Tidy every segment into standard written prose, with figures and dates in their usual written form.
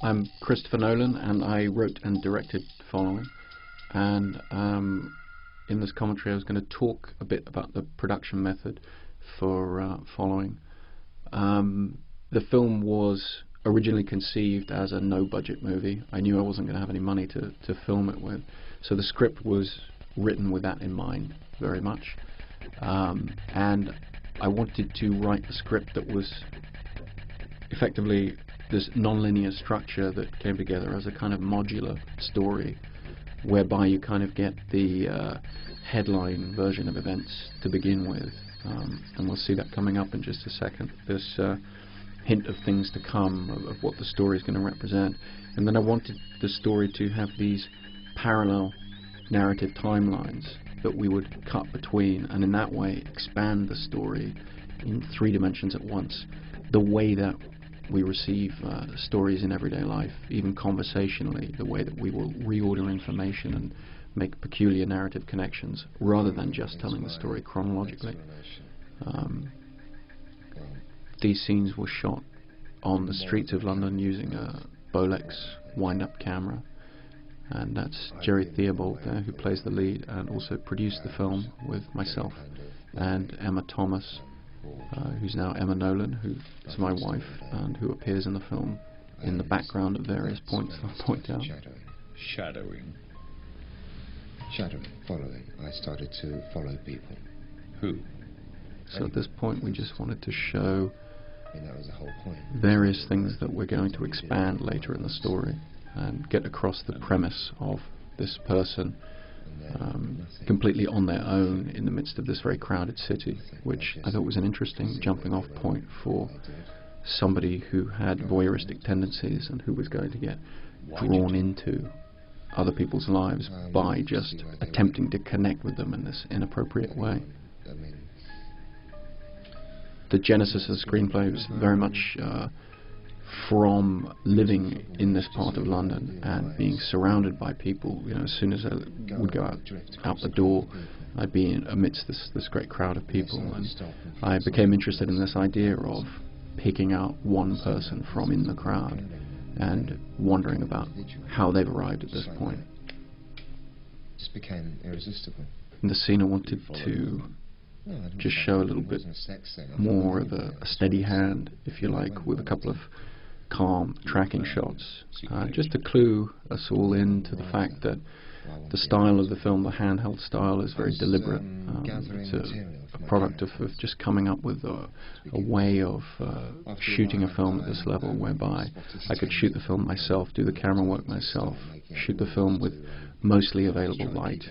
I'm Christopher Nolan, and I wrote and directed Following. And in this commentary I was going to talk a bit about the production method for Following. The film was originally conceived as a no-budget movie. I knew I wasn't going to have any money to film it with, so the script was written with that in mind very much. And I wanted to write a script that was effectively this non-linear structure that came together as a kind of modular story, whereby you kind of get the headline version of events to begin with, and we'll see that coming up in just a second. This hint of things to come, of what the story is going to represent. And then I wanted the story to have these parallel narrative timelines that we would cut between, and in that way expand the story in 3 dimensions at once, the way that we receive stories in everyday life, even conversationally, the way that we will reorder information and make peculiar narrative connections rather than just telling the story chronologically. These scenes were shot on the streets of London using a Bolex wind-up camera, and that's Jerry Theobald there, who plays the lead and also produced the film with myself and Emma Thomas, who's now Emma Nolan, who is my wife and who appears in the film in the background at various points I'll point out. Shadowing. Following. I started to follow people. Who? So at this point we just wanted to show That was the whole point. various things that we're going to expand later in the story and get across the premise of this person completely on their own in the midst of this very crowded city, which I thought was an interesting jumping off point for somebody who had voyeuristic tendencies and who was going to get drawn into other people's lives by just attempting to connect with them in this inappropriate way. The genesis of the screenplay was very much from living in this part of London and being surrounded by people. You know, as soon as I would go out the door, I'd be amidst this great crowd of people, and I became interested in this idea of picking out one person from in the crowd and wondering about how they've arrived at this point. Just became irresistible. In the scene I wanted to just show a little bit more of a steady hand, if you like, with a couple of calm tracking shots, just to clue us all in to the fact that the style of the film, the handheld style, is very deliberate. It's a product of just coming up with a way of shooting a film at this level, whereby I could shoot the film myself, do the camera work myself, shoot the film with mostly available light,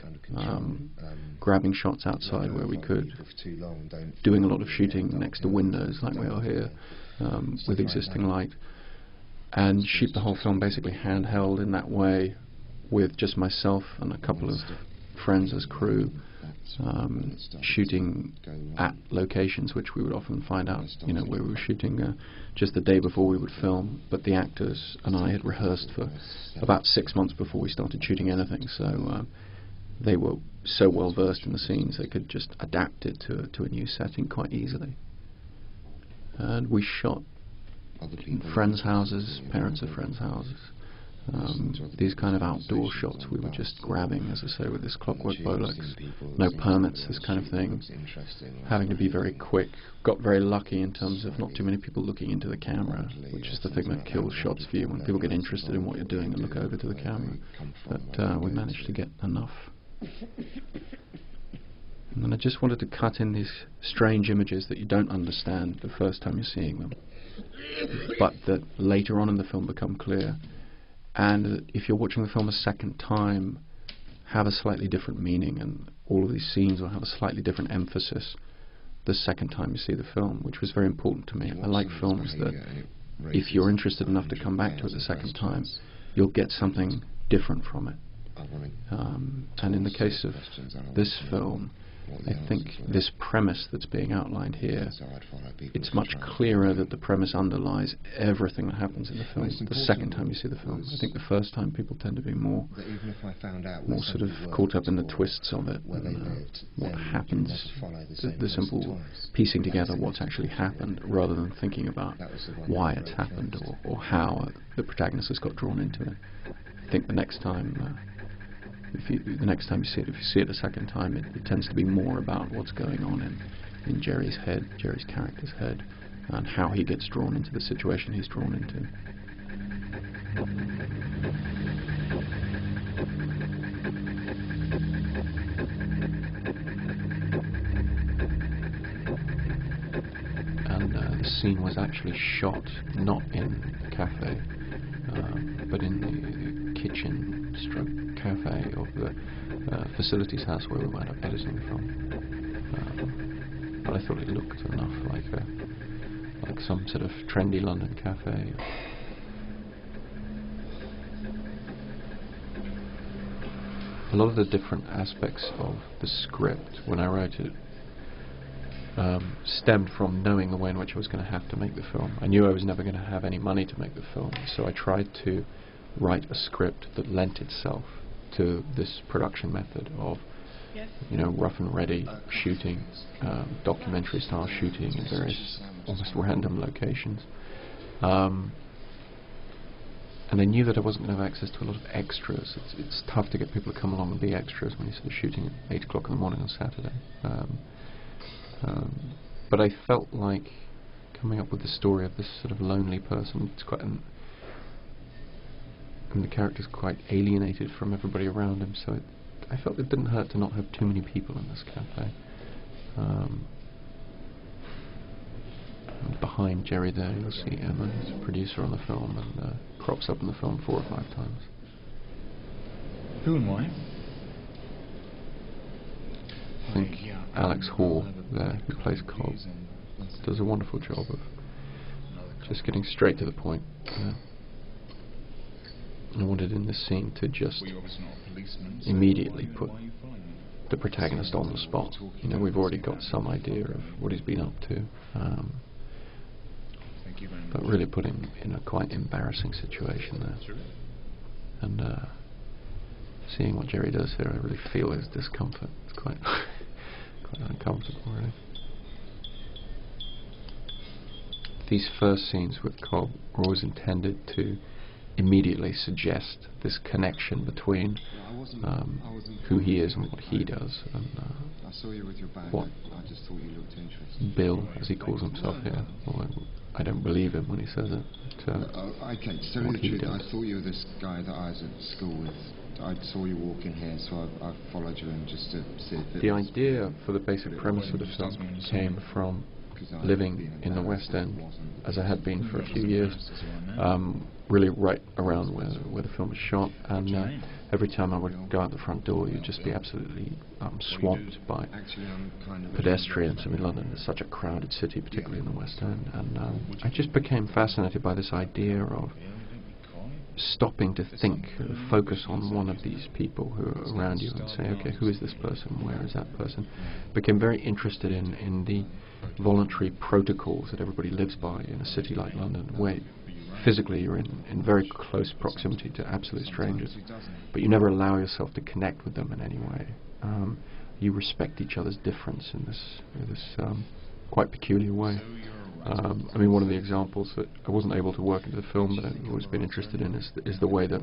grabbing shots outside where we could, doing a lot of shooting next to windows like we are here, with existing light, and shoot the whole film basically handheld in that way, with just myself and a couple of friends as crew, shooting at locations which we would often find out, you know, where we were shooting just the day before we would film, but the actors and I had rehearsed for about 6 months before we started shooting anything, so they were so well versed in the scenes they could just adapt it to a new setting quite easily. And we shot in friends' houses, parents of friends' houses. These kind of outdoor shots we were just grabbing, as I say, with this clockwork Bolex, no permits, this kind of thing, having to be very quick. Got very lucky in terms of not too many people looking into the camera, which is the thing that kills shots for you, when people get interested in what you're doing and look over to the camera. But we managed to get enough. And then I just wanted to cut in these strange images that you don't understand the first time you're seeing them, but that later on in the film become clear, and if you're watching the film a second time, have a slightly different meaning, and all of these scenes will have a slightly different emphasis the second time you see the film, which was very important to me. I like films that if you're interested enough to come back to it the second time, you'll get something different from it. And in the case of this film, what the I think answers were. this premise that's being outlined here, So I'd follow people it's to much try and clearer find that the premise underlies everything that happens in the film Most the important second time you see the film. was I think the first time people tend to be more that even if I found out where sort of somebody caught up in the worked or twists of it, where they and, lived, what then happens, you'd never follow the same the person simple twice. piecing That was together the what's most actually important happened, thing. rather than thinking about That was the one why that it's broke happened first. or how the protagonist has got drawn into it. I think the next time, the next time you see it, if you see it a second time, it tends to be more about what's going on in Jerry's head, Jerry's character's head, and how he gets drawn into the situation he's drawn into. And the scene was actually shot not in a cafe, but in the kitchen stroke cafe of the facilities house where we wound up editing the film. But I thought it looked enough like some sort of trendy London cafe. A lot of the different aspects of the script when I wrote it stemmed from knowing the way in which I was going to have to make the film. I knew I was never going to have any money to make the film, so I tried to write a script that lent itself to this production method of, you know, rough and ready shooting, documentary style shooting in various almost random locations. And I knew that I wasn't going to have access to a lot of extras. It's tough to get people to come along and be extras when you're sort of shooting at 8 o'clock in the morning on Saturday. But I felt like coming up with the story of this sort of lonely person. It's quite and the character's quite alienated from everybody around him, so I felt it didn't hurt to not have too many people in this cafe. And behind Jerry there you'll see Emma, who's a producer on the film, and crops up in the film 4 or 5 times. Who and why? I think Alex Hall there, who plays Cobb, does a wonderful job of just getting straight to the point. I wanted in this scene to just immediately put the protagonist on the spot. You know, we've already got some idea of what he's been up to, but really put him in a quite embarrassing situation there. And seeing what Jerry does here, I really feel his discomfort. It's quite quite uncomfortable, really. These first scenes with Cobb were always intended to immediately suggest this connection between who he is and what he does, and what Bill, as he calls himself here, although I don't believe him when he says it, okay, to tell you the truth, I thought you were this guy that I was at school with. I saw you walking here, so I followed you in just to see if it The idea for the basic premise of the film came from living in the West End, as I had been for a few years, really right around where the film was shot, and every time I would go out the front door you'd just be absolutely swamped by pedestrians. I mean, London is such a crowded city, particularly in the West End, and I just became fascinated by this idea of stopping to think, focus on one of these people who are around you and say, okay, who is this person, where is that person? Became very interested in the voluntary protocols that everybody lives by in a city like London, where physically you're in very close proximity to absolute strangers, but you never allow yourself to connect with them in any way. You respect each other's difference in this quite peculiar way. I mean, one of the examples that I wasn't able to work into the film, but I've always been interested in, is the way that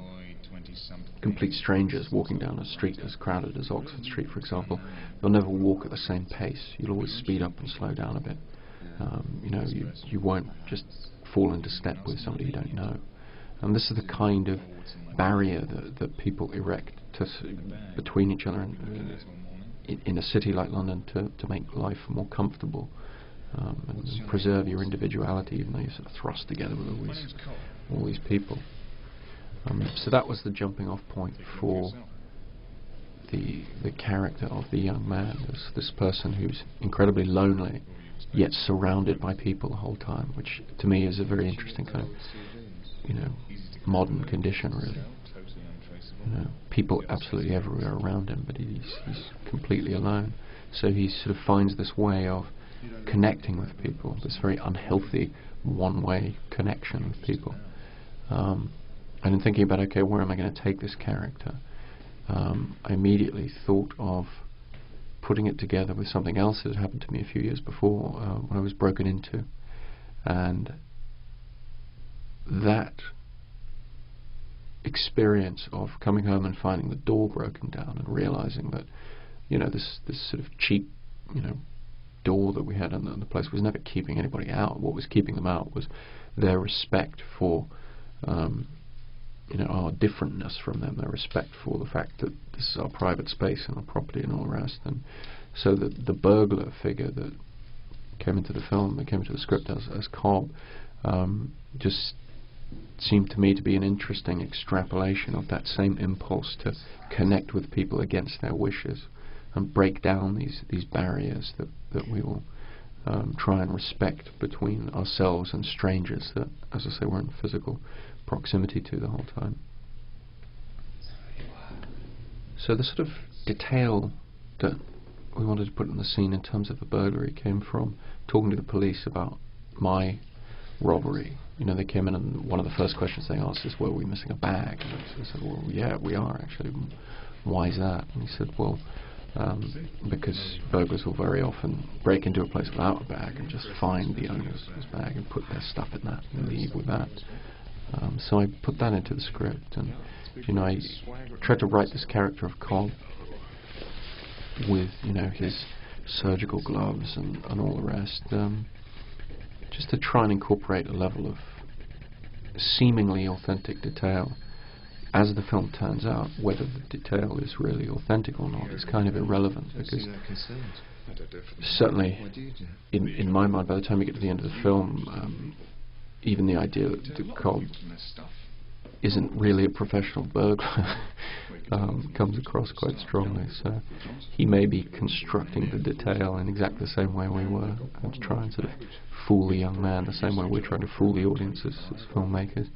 complete strangers walking down a street as crowded as Oxford Street, for example, they'll never walk at the same pace. You'll always speed up and slow down a bit. You know, you won't just fall into step with somebody you don't know. And this is the kind of barrier that people erect between each other in a city like London to make life more comfortable. And preserve your individuality, even though you're sort of thrust together with all these people. So that was the jumping off point for the character of the young man, this person who's incredibly lonely, yet surrounded by people the whole time, which to me is a very interesting kind of, you know, modern condition, really. You know, people absolutely everywhere around him, but he's completely alone. So he sort of finds this way of connecting with people, this very unhealthy one-way connection with people. And in thinking about, okay, where am I going to take this character, I immediately thought of putting it together with something else that had happened to me a few years before, when I was broken into. And that experience of coming home and finding the door broken down and realizing that, you know, this sort of cheap, you know, door that we had in the place was never keeping anybody out. What was keeping them out was their respect for, you know, our differentness from them, their respect for the fact that this is our private space and our property and all the rest. And so the burglar figure that came into the film, that came into the script as Cobb, just seemed to me to be an interesting extrapolation of that same impulse to connect with people against their wishes and break down these barriers that we will try and respect between ourselves and strangers that, as I say, we're in physical proximity to the whole time. So the sort of detail that we wanted to put in the scene in terms of the burglary came from talking to the police about my robbery. You know, they came in and one of the first questions they asked is, were we missing a bag? And I said, well, yeah, we are actually. Why is that? And he said, well, because burglars will very often break into a place without a bag and just find the owner's bag and put their stuff in that and leave with that. So I put that into the script, and you know, I tried to write this character of Cobb with, you know, his surgical gloves and all the rest, just to try and incorporate a level of seemingly authentic detail. As the film turns out, whether the detail is really authentic or not is kind of irrelevant, because certainly in my mind, by the time we get to the end of the film, even the idea that Cobb isn't really a professional burglar comes across quite strongly. So he may be constructing the detail in exactly the same way we were, to try and sort of fool the young man the same way we're trying to fool the audience as filmmakers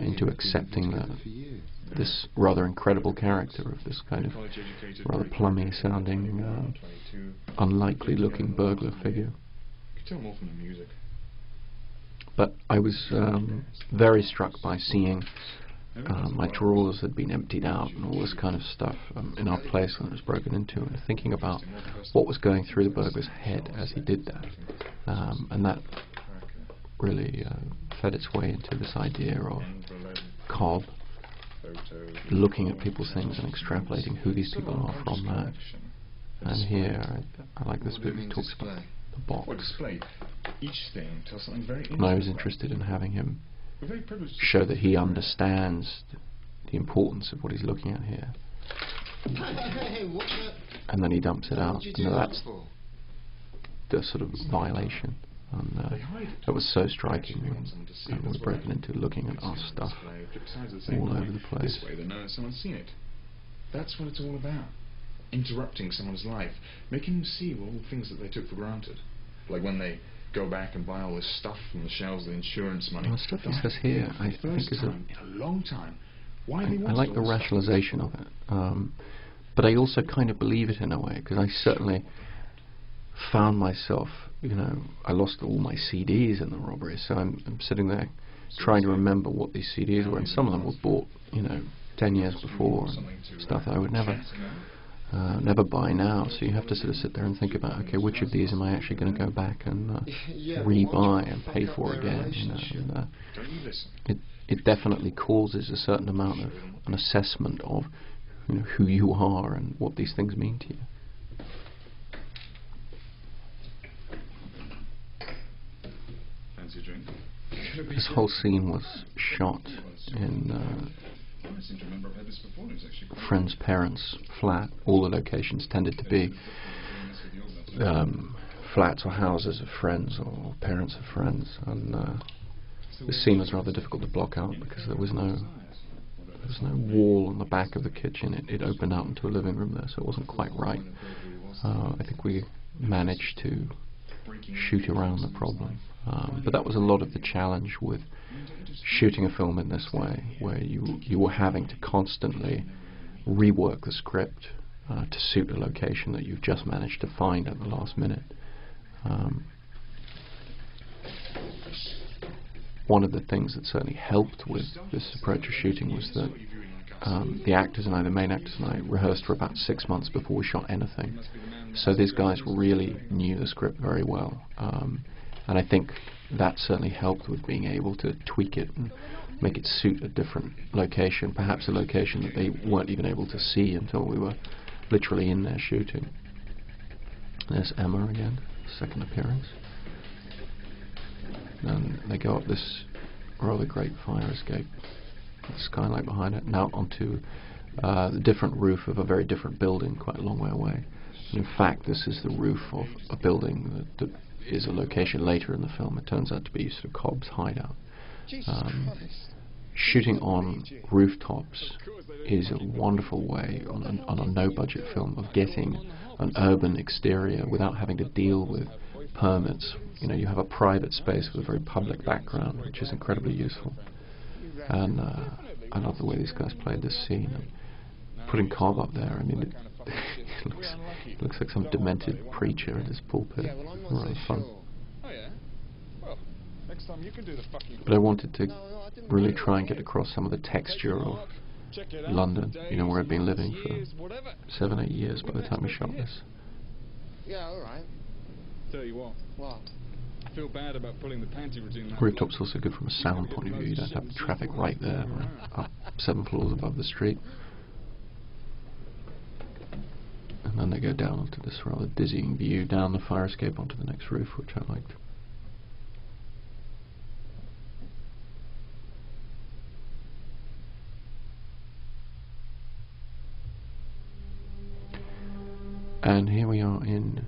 into accepting this rather incredible character of this kind of rather plummy sounding, unlikely looking burglar figure. But I was very struck by seeing my drawers had been emptied out and all this kind of stuff in our place when it was broken into, and thinking about what was going through the burglar's head as he did that. And that really fed its way into this idea of Cobb looking at people's things and extrapolating who these people are from that. And here, I like this bit, he talks about the box. And I was interested in having him show that he understands the importance of what he's looking at here. And then he dumps it out. You know, that's the sort of violation. And that was so striking when we were broken into looking at our stuff all over the place. That's what it's all about. Interrupting someone's life, making them see all the things that they took for granted. Like when they go back and buy all this stuff from the shelves, the insurance money. Well, the stuff he says here, I think is in a long time. Why I like the rationalization of it, but I also kind of believe it in a way, because I certainly found myself, you know, I lost all my CDs in the robbery, so I'm sitting there trying to remember what these CDs were, and some of them were bought, you know, 10 years before, and stuff that I would never buy now. So you have to sort of sit there and think about, okay, which of these am I actually going to go back and re-buy and pay for again? You know, and, it definitely causes a certain amount of an assessment of, you know, who you are and what these things mean to you. This whole scene was shot in a friend's parents' flat. All the locations tended to be flats or houses of friends or parents of friends, and this scene was rather difficult to block out because there was no wall on the back of the kitchen. It opened out into a living room there, so it wasn't quite right. I think we managed to shoot around the problem. But that was a lot of the challenge with shooting a film in this way, where you were having to constantly rework the script to suit a location that you've just managed to find at the last minute. One of the things that certainly helped with this approach of shooting was that the actors and I, the main actors and I, rehearsed for about 6 months before we shot anything. So these guys really knew the script very well, and I think that certainly helped with being able to tweak it and make it suit a different location, perhaps a location that they weren't even able to see until we were literally in there shooting. There's Emma again, second appearance. And they go up this rather great fire escape, with the skylight behind it, and out onto the different roof of a very different building quite a long way away. And in fact, this is the roof of a building that is a location later in the film. It turns out to be sort of Cobb's hideout. Shooting on rooftops is a wonderful way on a no-budget film of getting an urban exterior without having to deal with permits. You know, you have a private space with a very public background, which is incredibly useful. And I love the way these guys played this scene. And putting Cobb up there, I mean, it looks like some demented preacher in his pulpit. Rather fun. But I wanted to really try and get across some of the texture of London, you know, where I'd been living for 7, 8 years by the time we shot this. Yeah, all right. Tell you what. I feel bad about pulling the panty routine. Rooftop's also good from a sound point of view. You don't have the traffic right there, up 7 floors above the street. And then they go down onto this rather dizzying view down the fire escape onto the next roof, which I liked. And here we are in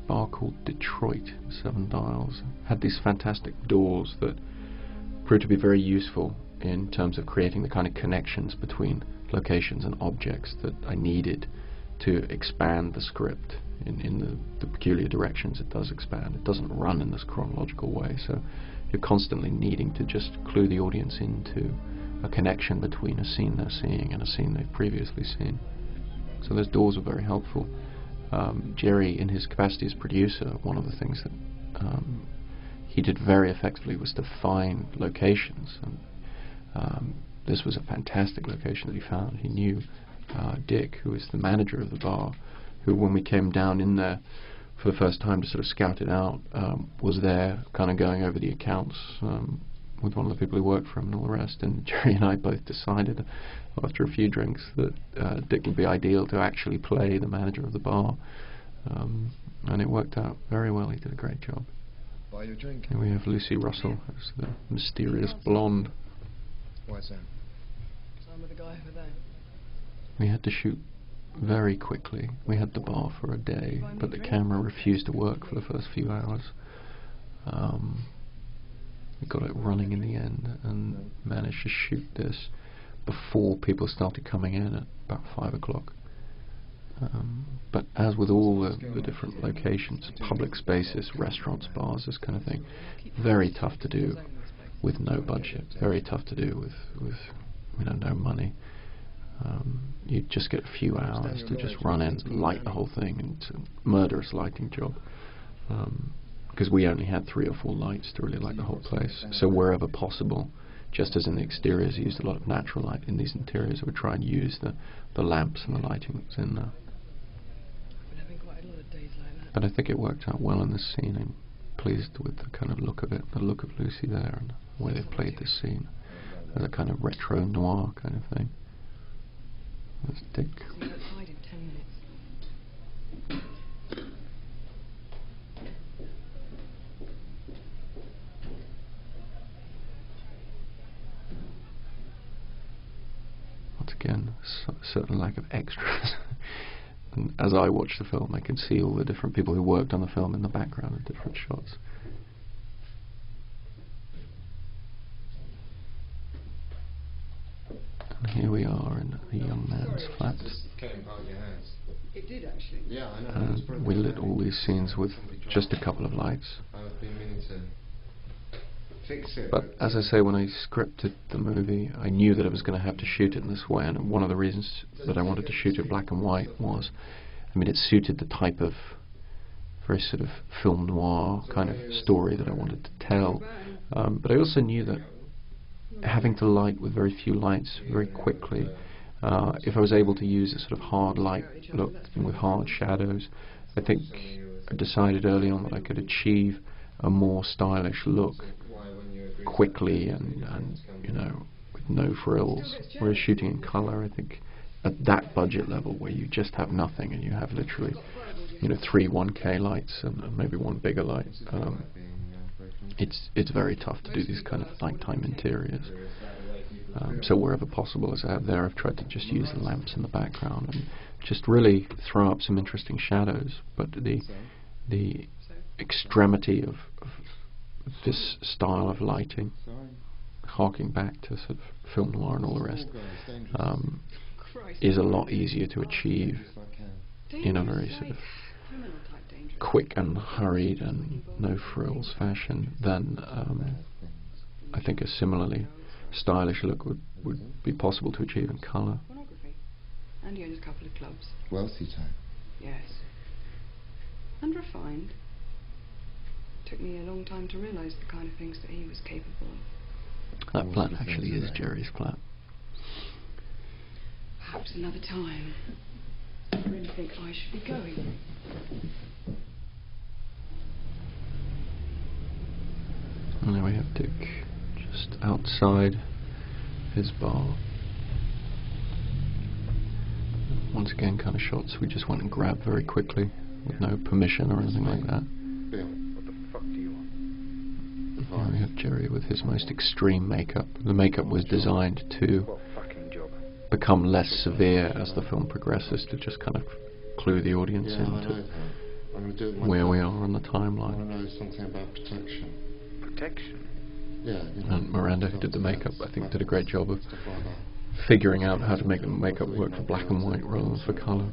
a bar called Detroit, 7 Dials. Had these fantastic doors that proved to be very useful in terms of creating the kind of connections between locations and objects that I needed to expand the script in the peculiar directions it does expand. It doesn't run in this chronological way, so you're constantly needing to just clue the audience into a connection between a scene they're seeing and a scene they've previously seen. So those doors were very helpful. Jerry, in his capacity as producer, one of the things that he did very effectively was to find locations. And this was a fantastic location that he found. He knew Dick, who is the manager of the bar, who, when we came down in there for the first time to sort of scout it out, was there kind of going over the accounts with one of the people who worked for him and all the rest. And Jerry and I both decided after a few drinks that Dick would be ideal to actually play the manager of the bar, and it worked out very well. He did a great job. Buy you a drink. And we have Lucy Russell as the mysterious blonde. Why's that? I'm with the guy over there. We had to shoot very quickly. We had the bar for a day, but the camera refused to work for the first few hours. We got it running in the end and managed to shoot this before people started coming in at about 5 o'clock. But as with all the different locations, public spaces, restaurants, bars, this kind of thing, very tough to do with no budget, very tough to do with you know, no money. You just get a few hours to just run in, light the whole thing, and it's a murderous lighting job. Because we only had 3 or 4 lights to really light the whole place. So wherever possible, just as in the exteriors, I used a lot of natural light. In these interiors, I would try and use the lamps and the lighting that was in there. But I think it worked out well in this scene. I'm pleased with the kind of look of it, the look of Lucy there, and the way they've played this scene as a kind of retro noir kind of thing. There's Dick. Once again, a certain lack of extras. And as I watch the film, I can see all the different people who worked on the film in the background of different shots. And here we are in the young man's flat. It did actually. Yeah, I know. And we lit all these scenes with just a couple of lights. I've been meaning to fix it. But as I say, when I scripted the movie, I knew that I was going to have to shoot it in this way, and one of the reasons that I wanted to shoot it black and white was, I mean, it suited the type of very sort of film noir kind of story that I wanted to tell. But I also knew that having to light with very few lights very quickly, if I was able to use a sort of hard light look and with hard shadows, I think I decided early on that I could achieve a more stylish look quickly and you know, with no frills. Whereas shooting in colour, I think at that budget level where you just have nothing and you have literally, you know, 3 1K lights and maybe one bigger light, it's very tough to do these kind of nighttime interiors. So wherever possible, as I have there, I've tried to just use the lamps in the background and just really throw up some interesting shadows. But the extremity of this style of lighting, harking back to sort of film noir and all the rest, is a lot easier to achieve in a very sort of quick and hurried and no frills fashion than I think a similarly stylish look would be possible to achieve in colour. Pornography. And he owns a couple of clubs. Wealthy type. Yes. And refined. Took me a long time to realise the kind of things that he was capable of. That flat actually is Jerry's flat. Perhaps another time. I really think I should be going. And there we have Dick just outside his bar. Once again, kind of shots we just went and grabbed very quickly with no permission or anything like that. Bill, what the fuck do you want? Here we have Jerry with his most extreme makeup. The makeup was designed to become less severe as the film progresses, to just kind of clue the audience into where we are on the I timeline. know something about protection. Protection? Yeah, you know. And Miranda, who did the makeup, I think did a great job of Stuff like that. figuring out how to make the makeup work for black and white rather than for colour.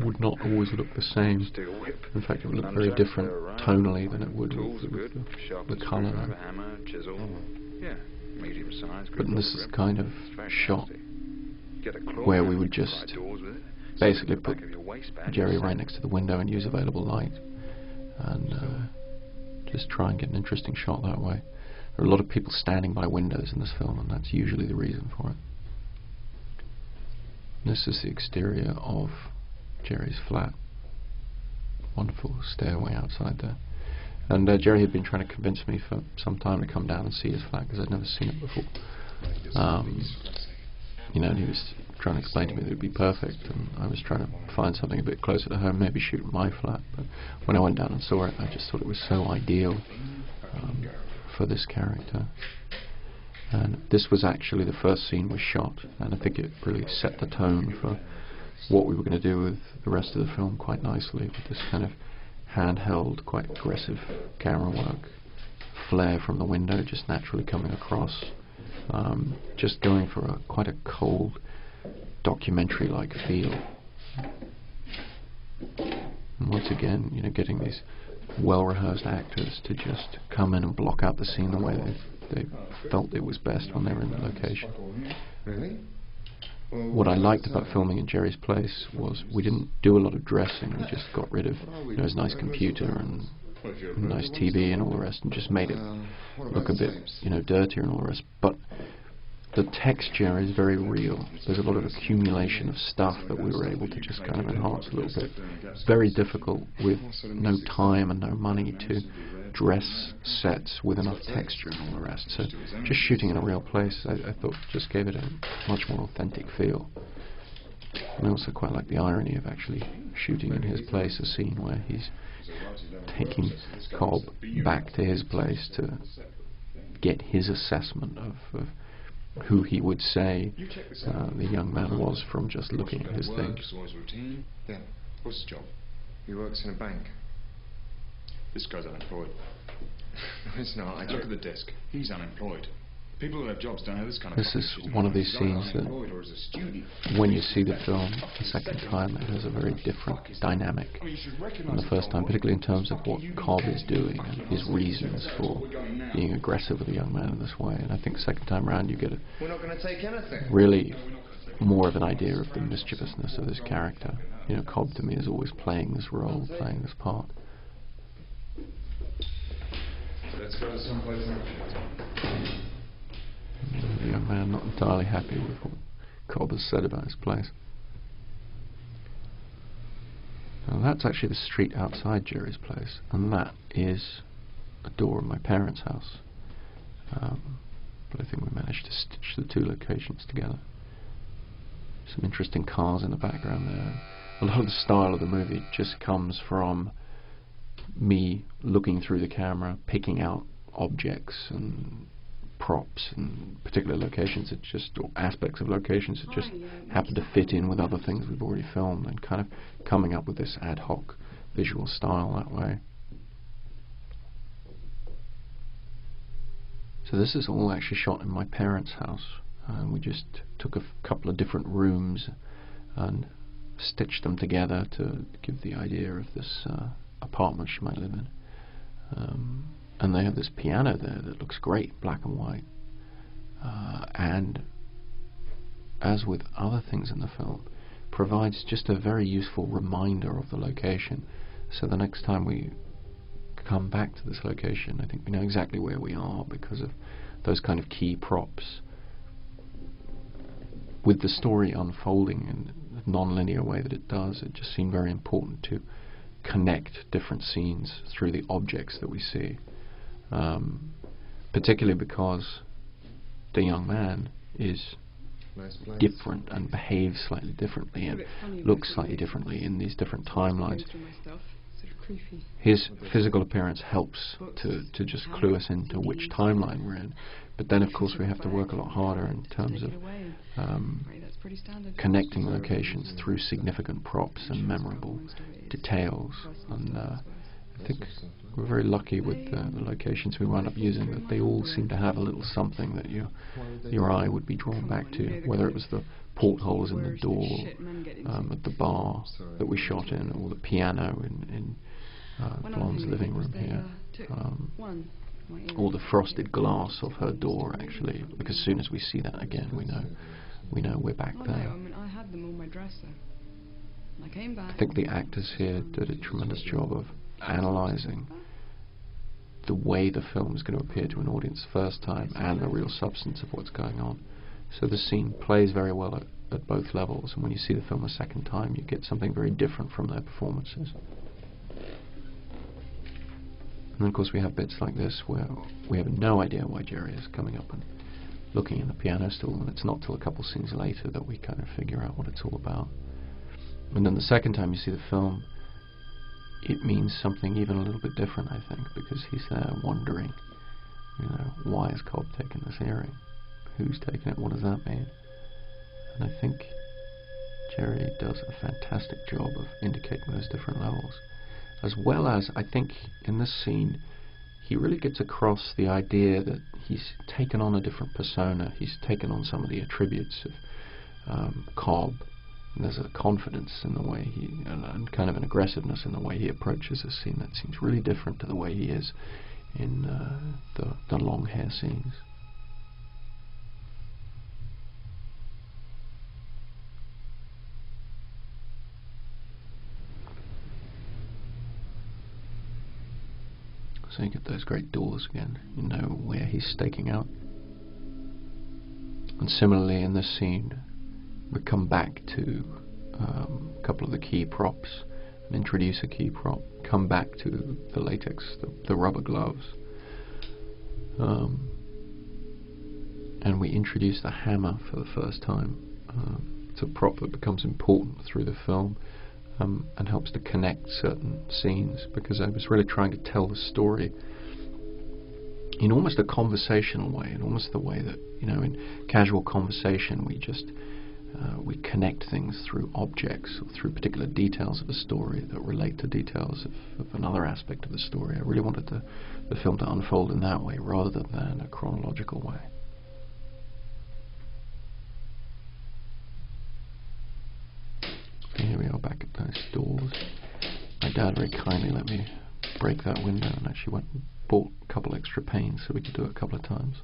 Would not always look the same. Steel whip. In fact, it would look very different tonally than it would Tools are with good. Sharp the colour. screwdriver, hammer, chisel. Yeah, medium size. But good this rubber is grip. kind of It's very shot nasty. Get a claw where we hammer, would pry just doors with it. basically Slip put the back of your waistband, Jerry set right next to the window and use available light, and just try and get an interesting shot that way. There are a lot of people standing by windows in this film, and that's usually the reason for it. This is the exterior of Jerry's flat. Wonderful stairway outside there. And Jerry had been trying to convince me for some time to come down and see his flat because I'd never seen it before. You know, and he was trying to explain to me that it would be perfect, and I was trying to find something a bit closer to home, maybe shoot my flat. But when I went down and saw it, I just thought it was so ideal for this character. And this was actually the first scene we shot, and I think it really set the tone for what we were going to do with the rest of the film quite nicely, with this kind of handheld, quite aggressive camera work, flare from the window just naturally coming across, just going for quite a cold documentary-like feel. And once again, you know, getting these well-rehearsed actors to just come in and block out the scene the way they felt it was best when they were in the location. Really? Well, What I liked about filming in Jerry's place was we didn't do a lot of dressing. We just got rid of, you know, his nice computer and nice TV and all the rest, and just made it look a bit, you know, dirtier and all the rest. But the texture is very real. There's a lot of accumulation of stuff that we were able to just kind of enhance a little bit. Very difficult with no time and no money to dress sets with enough texture and all the rest. So just shooting in a real place, I thought just gave it a much more authentic feel. And I also quite like the irony of actually shooting in his place, a scene where he's taking Cobb back to his place to get his assessment of who he would say the young man was from just looking at his things. Yeah. What's his job? He works in a bank. This guy's unemployed. No, it's not. Look at the desk. He's unemployed. People who have jobs don't have this kind of. This is one of these scenes that, when you see the film the second time, it has a very different dynamic than the first time, particularly in terms of what Cobb is doing and his reasons for being aggressive with a young man in this way. And I think second time round you get really more of an idea of the mischievousness of this character. You know, Cobb to me is always playing this role, playing this part. Let's go to someplace else. The young man not entirely happy with what Cobb has said about his place. Now that's actually the street outside Jerry's place, and that is a door of my parents' house. But I think we managed to stitch the two locations together. Some interesting cars in the background there. A lot of the style of the movie just comes from me looking through the camera, picking out objects and props and particular locations, or aspects of locations that just happen to fit in with other things we've already filmed, and kind of coming up with this ad hoc visual style that way. So this is all actually shot in my parents' house. We just took a couple of different rooms and stitched them together to give the idea of this apartment she might live in. And they have this piano there that looks great, black and white. And as with other things in the film, provides just a very useful reminder of the location. So the next time we come back to this location, I think we know exactly where we are because of those kind of key props. With the story unfolding in the non-linear way that it does, it just seemed very important to connect different scenes through the objects that we see. Particularly because the young man is different and behaves slightly differently and looks slightly differently in these different timelines. His physical appearance helps to just clue us into which timeline we're in, but then of course we have to work a lot harder in terms of connecting locations through significant props and memorable details. And I think we're very lucky with the locations we wound up using, that they all seem to have a little something that your eye would be drawn back to, whether it was the portholes in the door at the bar that we shot in, or the piano in Blonde's living room here, or the frosted glass of her door, actually, because as soon as we see that again, we know we're back there. I think the actors here did a tremendous job of analysing the way the film is going to appear to an audience the first time and the real substance of what's going on. So the scene plays very well at both levels, and when you see the film a second time you get something very different from their performances. And then of course we have bits like this where we have no idea why Jerry is coming up and looking in the piano stool, and it's not till a couple scenes later that we kind of figure out what it's all about. And then the second time you see the film, it means something even a little bit different, I think, because he's there wondering, you know, why is Cobb taking this earring? Who's taking it? What does that mean? And I think Jerry does a fantastic job of indicating those different levels, as well as, I think, in this scene, he really gets across the idea that he's taken on a different persona. He's taken on some of the attributes of Cobb. And there's a confidence in the way he, and kind of an aggressiveness in the way he approaches this scene that seems really different to the way he is in the long hair scenes. So you get those great doors again, you know where he's staking out. And similarly in this scene, we come back to a couple of the key props and introduce a key prop, come back to the latex, the rubber gloves, and we introduce the hammer for the first time. It's a prop that becomes important through the film and helps to connect certain scenes, because I was really trying to tell the story in almost a conversational way, in almost the way that, you know, in casual conversation we just we connect things through objects or through particular details of a story that relate to details of another aspect of the story. I really wanted the film to unfold in that way rather than a chronological way. my dad very kindly let me break that window and actually went and bought a couple extra panes so we could do it a couple of times.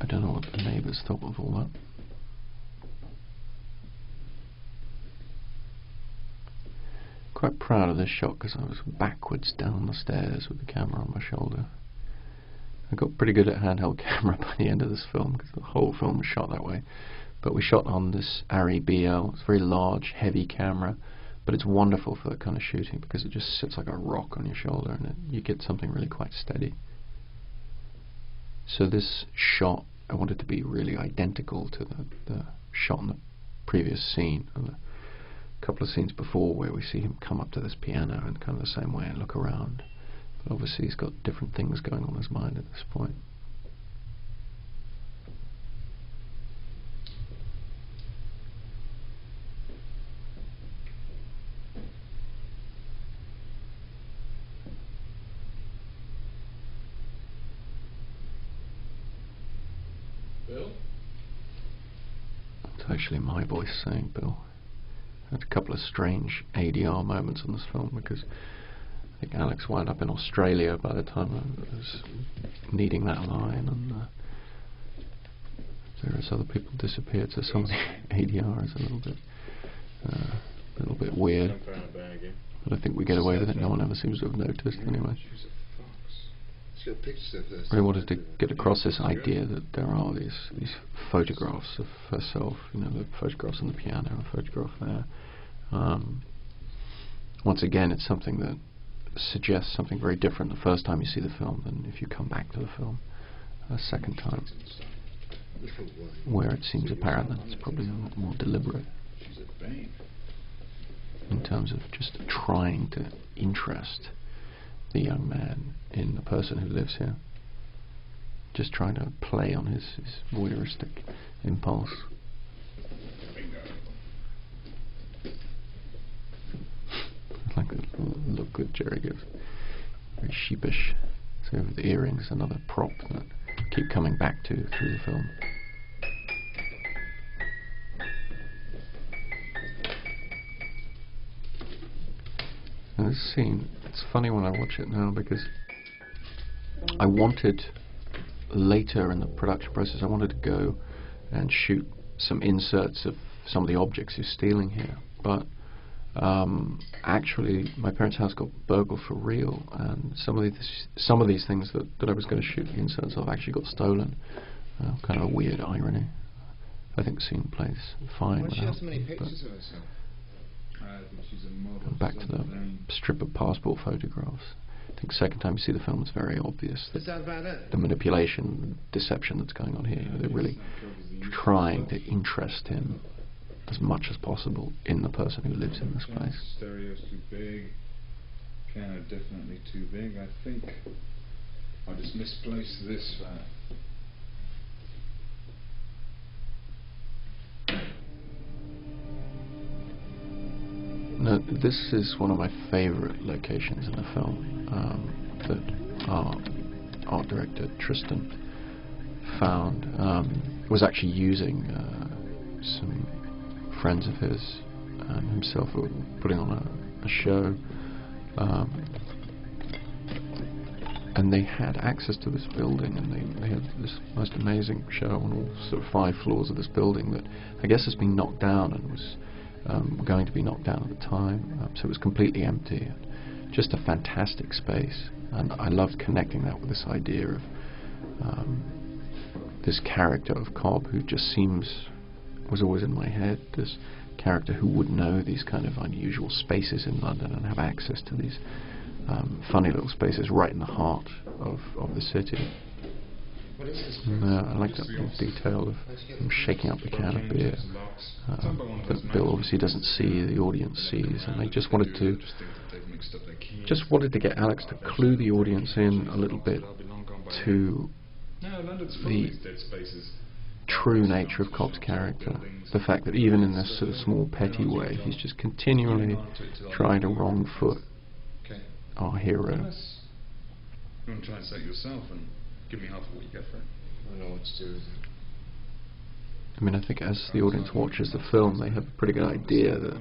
I don't know what the neighbours thought of all that. Quite proud of this shot because I was backwards down the stairs with the camera on my shoulder. I got pretty good at handheld camera by the end of this film because the whole film was shot that way. But we shot on this Arri BL. It's a very large, heavy camera, but it's wonderful for that kind of shooting because it just sits like a rock on your shoulder and you get something really quite steady. So this shot, I wanted to be really identical to the shot in the previous scene, and a couple of scenes before where we see him come up to this piano in kind of the same way and look around. But obviously he's got different things going on in his mind at this point. Bill? It's actually my voice saying Bill. I had a couple of strange ADR moments in this film because I think Alex wound up in Australia by the time I was needing that line, and various other people disappeared, so some of the ADR is a little bit weird. But I think we get away with it. No one ever seems to have noticed anyway. I really wanted to get across this idea that there are these photographs of herself, you know, the photographs on the piano, a photograph there. Once again, it's something that suggests something very different the first time you see the film than if you come back to the film a second time, where it seems apparent that it's probably a lot more deliberate in terms of just trying to interest the young man in the person who lives here, just trying to play on his voyeuristic impulse. I like the look that Jerry gives. Very sheepish. So with the earrings, another prop that I keep coming back to through the film. And this scene, it's funny when I watch it now because I wanted, later in the production process, I wanted to go and shoot some inserts of some of the objects he's stealing here, but actually my parents' house got burgled for real, and some of these things that I was going to shoot the inserts of actually got stolen. Kind of a weird irony. I think the scene plays fine without. Why does she have so many pictures of herself? And back to the strip of passport photographs. I think the second time you see the film, it's very obvious that the manipulation, deception that's going on here. You know, they're really trying to interest him as much as possible in the person who lives in this place. Stereo's too big. Piano definitely too big. I think I'll just misplace this. No, this is one of my favourite locations in the film that our art director Tristan found. Was actually using some friends of his and himself were putting on a show, and they had access to this building, and they had this most amazing show on all sort of 5 floors of this building that I guess has been knocked down and was going to be knocked down at the time, so it was completely empty. Just a fantastic space, and I loved connecting that with this idea of this character of Cobb, who just was always in my head, this character who would know these kind of unusual spaces in London and have access to these funny little spaces right in the heart of the city. I like that little detail of him shaking up the can of beer that Bill obviously doesn't see, the audience sees, and they just wanted to get Alex to clue the audience in a little bit to the true nature of Cobb's character. The fact that even in this sort of small petty way, he's just continually trying to wrong foot our hero. You want to try and say it yourself and give me half of what you get for it? I don't know what to do with it. I mean, I think as the audience watches the film, they have a pretty good idea that,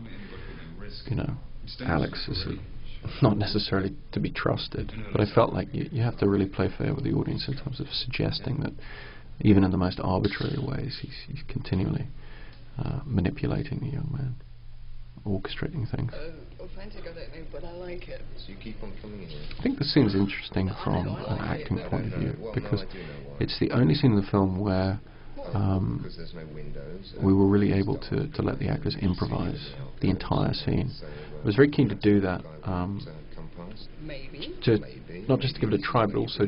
you know, Alex is not necessarily to be trusted. But I felt like you have to really play fair with the audience in terms of suggesting that even in the most arbitrary ways, he's continually manipulating the young man, orchestrating things. Authentic, I don't know, but I like it. So you keep on coming in here? I think the scene's interesting from an acting point of view, because it's the only scene in the film where Because there's no windows. we were really able to let the actors improvise the entire scene. I was very keen to do that, Maybe. not just to give it a try, but also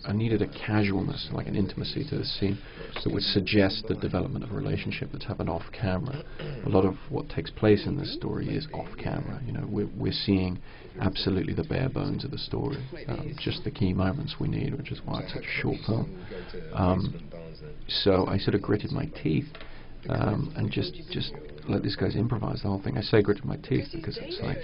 I needed a casualness, like an intimacy to the scene that would suggest the development of a relationship that's happened off camera. A lot of what takes place in this story is off camera. You know, we're seeing absolutely the bare bones of the story, just the key moments we need, which is why it's such a short film. So I sort of gritted my teeth and just let these guys improvise the whole thing. I say gritted my teeth because it's like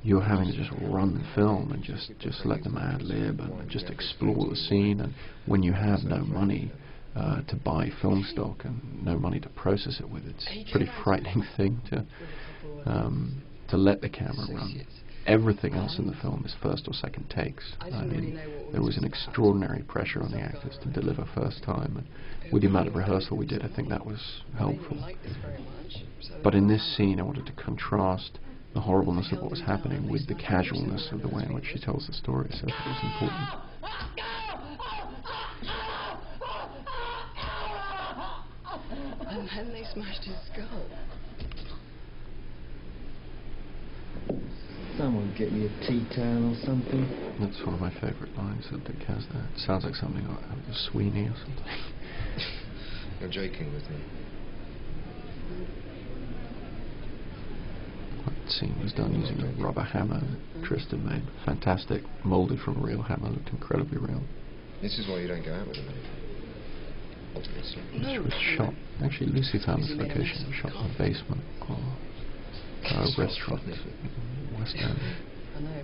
you're having to just run the film and just let them ad-lib and just explore the scene. And when you have no money to buy film stock and no money to process it with, it's a pretty frightening thing to let the camera run. Everything else in the film is first or second takes. I mean, there was an extraordinary pressure on the actors to deliver first time, and with the amount of rehearsal we did, I think that was helpful. But in this scene, I wanted to contrast the horribleness of what was happening with the casualness of the way in which she tells the story, so it was important. And then they smashed his skull. Someone get me a tea towel or something. That's one of my favourite lines that Dick has there. It sounds like something out of Sweeney or something. You're joking with me. That scene was done using a rubber hammer that Tristan made. Fantastic, moulded from a real hammer, looked incredibly real. This is why you don't go out with them. Obviously. It was shot. Actually, Lucy found this location. It was shot in the basement of a restaurant in West End. I know.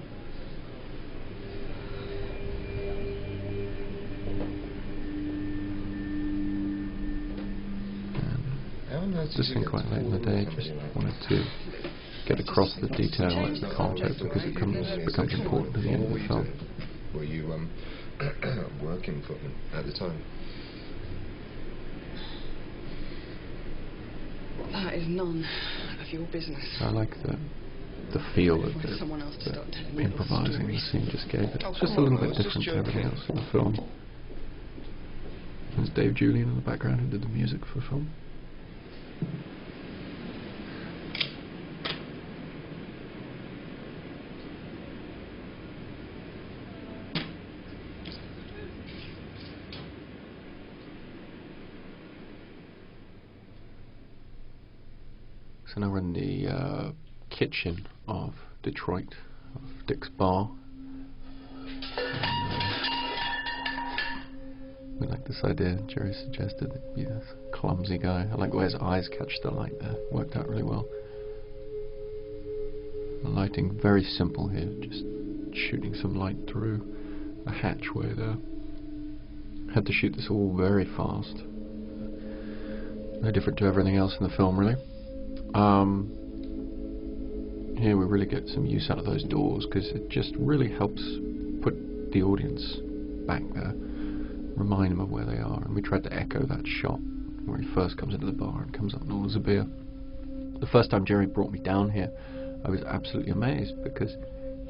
Just in quite late in the day, just wanted to get across the detail and the concept because it becomes important at the end of the film. Were you working for them at the time? That is none of your business. I like the feel of it, Someone else to start telling me improvising the scene just gave it. It's just a little bit different to everything else in the film. There's Dave Julian in the background who did the music for the film. So now we're in the kitchen of Detroit, of Dick's bar. We like this idea. Jerry suggested it'd be this clumsy guy. I like the way his eyes catch the light there. Worked out really well. The lighting very simple here, just shooting some light through a hatchway there. Had to shoot this all very fast. No different to everything else in the film, really. Here we really get some use out of those doors because it just really helps put the audience back there, remind them of where they are, and we tried to echo that shot where he first comes into the bar and comes up and orders a beer. The first time Jerry brought me down here, I was absolutely amazed because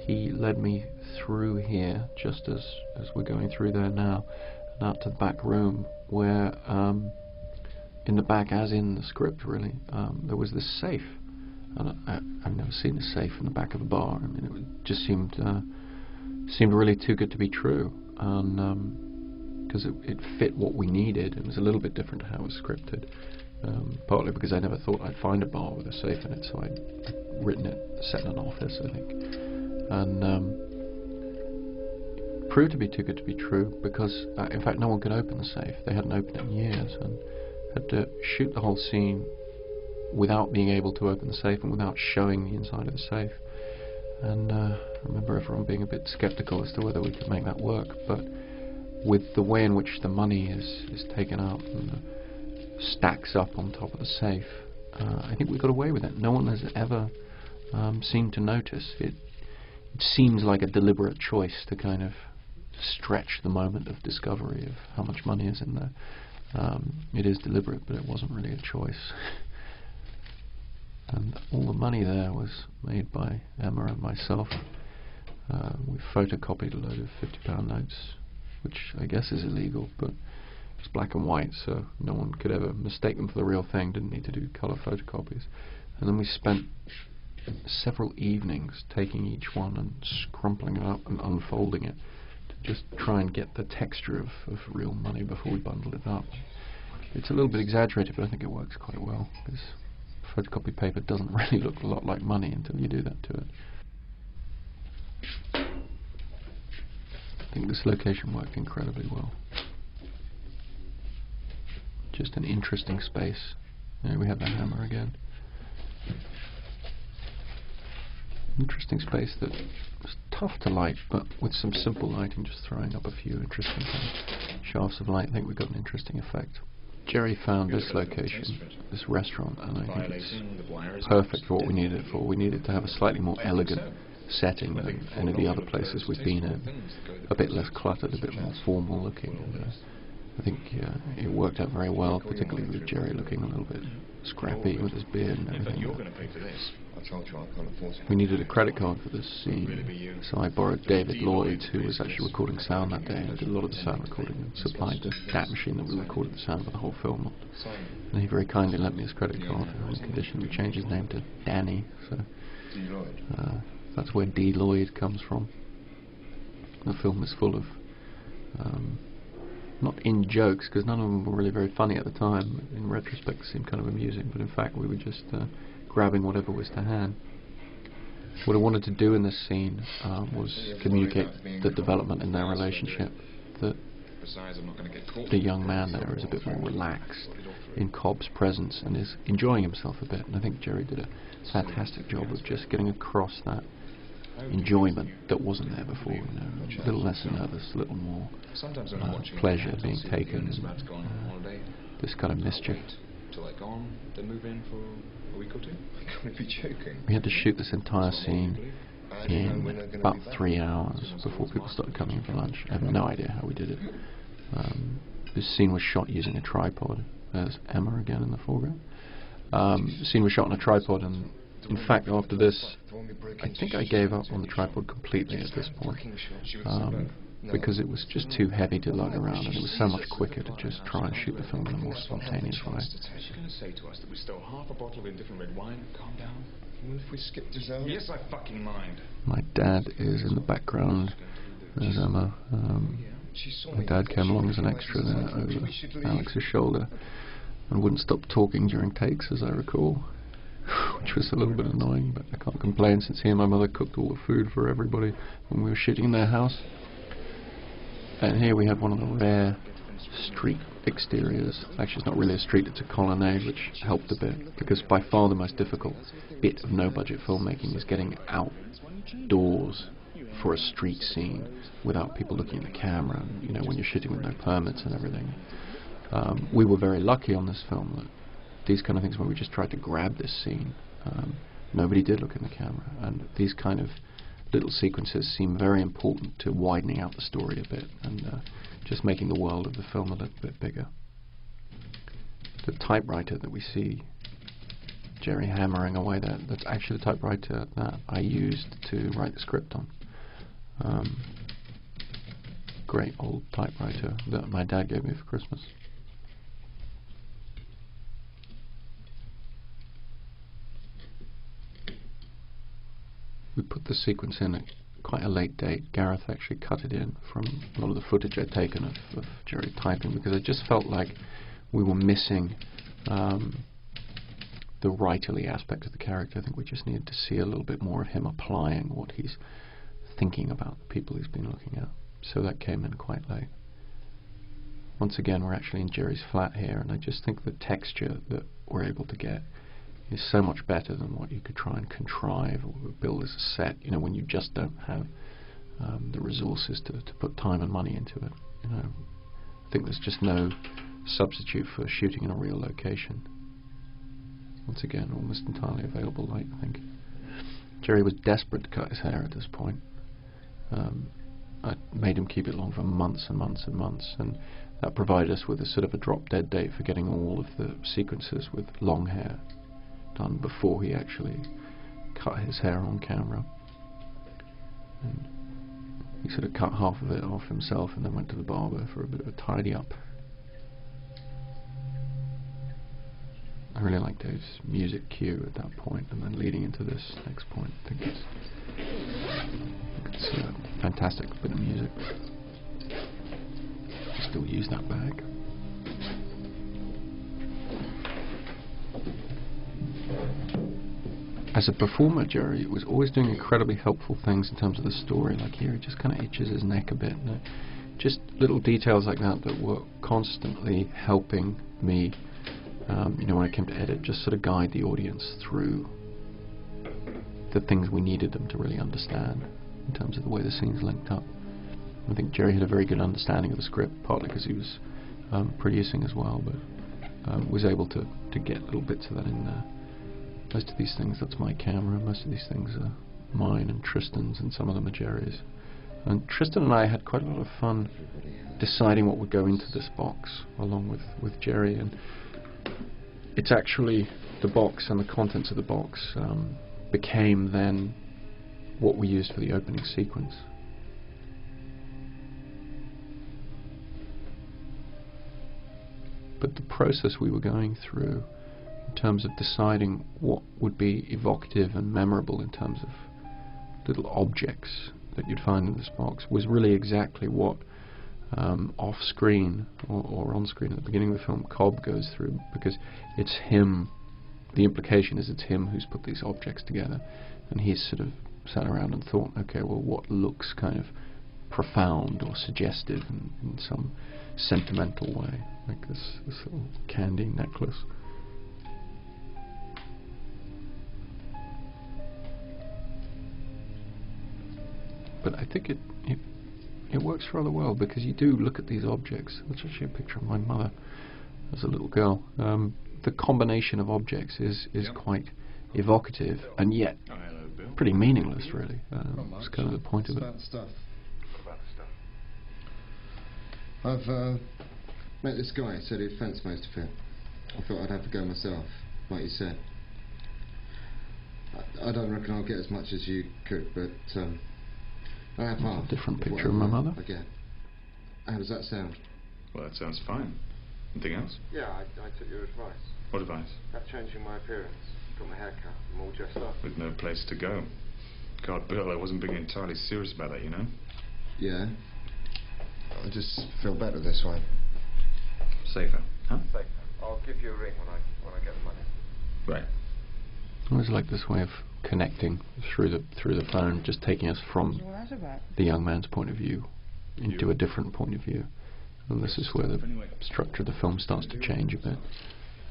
he led me through here just as we're going through there now, and out to the back room where in the back, as in the script really, there was this safe. And I've never seen a safe in the back of a bar. I mean, it just seemed really too good to be true, and because it fit what we needed. It was a little bit different to how it was scripted, partly because I never thought I'd find a bar with a safe in it, so I'd written it set in an office, I think, and proved to be too good to be true because, in fact, no one could open the safe. They hadn't opened it in years, and had to shoot the whole scene without being able to open the safe and without showing the inside of the safe. And I remember everyone being a bit skeptical as to whether we could make that work, but with the way in which the money is taken out and the stacks up on top of the safe. I think we got away with it. No one has ever seemed to notice. It seems like a deliberate choice to kind of stretch the moment of discovery of how much money is in there. It is deliberate, but it wasn't really a choice. And all the money there was made by Emma and myself. We photocopied a load of £50 notes, which I guess is illegal, but it's black and white, so no one could ever mistake them for the real thing. Didn't need to do colour photocopies. And then we spent several evenings taking each one and scrumpling it up and unfolding it to just try and get the texture of real money before we bundled it up. It's a little bit exaggerated, but I think it works quite well, because photocopy paper doesn't really look a lot like money until you do that to it. I think this location worked incredibly well. Just an interesting space. There we have the hammer again. Interesting space that was tough to light, but with some simple lighting, just throwing up a few interesting shafts of light, I think we got an interesting effect. Jerry found this location, this restaurant, and I think it's perfect for what we needed it for. We needed to have a slightly more elegant setting than any of the other places we've been in. A bit less cluttered, a bit more formal looking. And, I think it worked out very well, particularly with Jerry looking a little bit scrappy with his beard and everything. We needed a credit card for this scene, so I borrowed David Lloyd, who was actually recording sound that day, and did a lot of the sound recording, and supplied the DAT machine that we recorded the sound for the whole film. And he very kindly lent me his credit card on the condition we changed his name to Danny, so that's where D. Lloyd comes from. The film is full of not in jokes, because none of them were really very funny at the time. In retrospect, they seemed kind of amusing, but in fact we were just grabbing whatever was to hand. What I wanted to do in this scene was communicate the development in their relationship, that the young man there is a bit more relaxed in Cobb's presence and is enjoying himself a bit, and I think Jerry did a fantastic job of just getting across that enjoyment that wasn't there before, you know, a little less nervous, a little more pleasure being taken, this kind of mischief. We had to shoot this entire scene in about 3 hours before people started coming in for lunch. I have no idea how we did it. This scene was shot using a tripod. There's Emma again in the foreground. The scene was shot on a tripod, and in fact, after this, I think I gave up on the tripod completely at this point, because it was just too heavy to lug around, and it was so much quicker to just try and shoot the film in a more spontaneous way. Yes, I fucking mind. My dad is in the background. There's Emma. My dad came along as an extra there over Alex's shoulder and wouldn't stop talking during takes, as I recall, which was a little bit annoying, but I can't complain since he and my mother cooked all the food for everybody when we were shooting in their house. And here we have one of the rare street exteriors. Actually, it's not really a street, it's a colonnade, which helped a bit, because by far the most difficult bit of no-budget filmmaking is getting outdoors for a street scene without people looking at the camera, and, you know, when you're shooting with no permits and everything. We were very lucky on this film that these kind of things, when we just tried to grab this scene, nobody did look in the camera, and these kind of little sequences seem very important to widening out the story a bit and just making the world of the film a little bit bigger. The typewriter that we see Jerry hammering away there, that's actually the typewriter that I used to write the script on. Great old typewriter that my dad gave me for Christmas. We put the sequence in at quite a late date. Gareth actually cut it in from a lot of the footage I'd taken of Jerry typing, because I just felt like we were missing the writerly aspect of the character. I think we just needed to see a little bit more of him applying what he's thinking about the people he's been looking at. So that came in quite late. Once again, we're actually in Jerry's flat here, and I just think the texture that we're able to get is so much better than what you could try and contrive or build as a set, you know, when you just don't have the resources to put time and money into it. You know, I think there's just no substitute for shooting in a real location. Once again, almost entirely available light, I think. Jerry was desperate to cut his hair at this point. I made him keep it long for months and months and months, and that provided us with a sort of a drop-dead date for getting all of the sequences with long hair done before he actually cut his hair on camera. And he sort of cut half of it off himself and then went to the barber for a bit of a tidy-up. I really like Dave's music cue at that point, and then leading into this next point. I think it's a fantastic bit of music. Still use that bag. As a performer, Jerry was always doing incredibly helpful things in terms of the story. Like here, he just kind of itches his neck a bit. Just little details like that that were constantly helping me, you know, when I came to edit, just sort of guide the audience through the things we needed them to really understand in terms of the way the scenes linked up. I think Jerry had a very good understanding of the script, partly because he was producing as well, but was able to get little bits of that in there. Most of these things, that's my camera. Most of these things are mine and Tristan's, and some of them are Jerry's. And Tristan and I had quite a lot of fun deciding what would go into this box, along with Jerry. And it's actually the box and the contents of the box became then what we used for the opening sequence. But the process we were going through in terms of deciding what would be evocative and memorable in terms of little objects that you'd find in this box was really exactly what off-screen or on-screen at the beginning of the film Cobb goes through, because it's him, the implication is it's him who's put these objects together, and he's sort of sat around and thought, okay, well, what looks kind of profound or suggestive in some sentimental way, like this little candy necklace. But I think it works rather well, because you do look at these objects. That's actually a picture of my mother as a little girl. The combination of objects is quite evocative and yet pretty meaningless, really. It's kind of the point of it. Stuff. I've met this guy. He said he'd fence most of it. I thought I'd have to go myself, like you said. I don't reckon I'll get as much as you could, but I have half. A different picture of my mother. Again. How does that sound? Well, that sounds fine. Anything else? Yeah, I took your advice. What advice? About changing my appearance. Got my hair cut. I'm all dressed up. With no place to go. God, Bill, I wasn't being entirely serious about that, you know? Yeah. I just feel better this way. Safer, huh? Safer. I'll give you a ring when I get the money. Right. I always like this way of connecting through the phone, just taking us from the young man's point of view into a different point of view. And this is where the structure of the film starts to change a bit.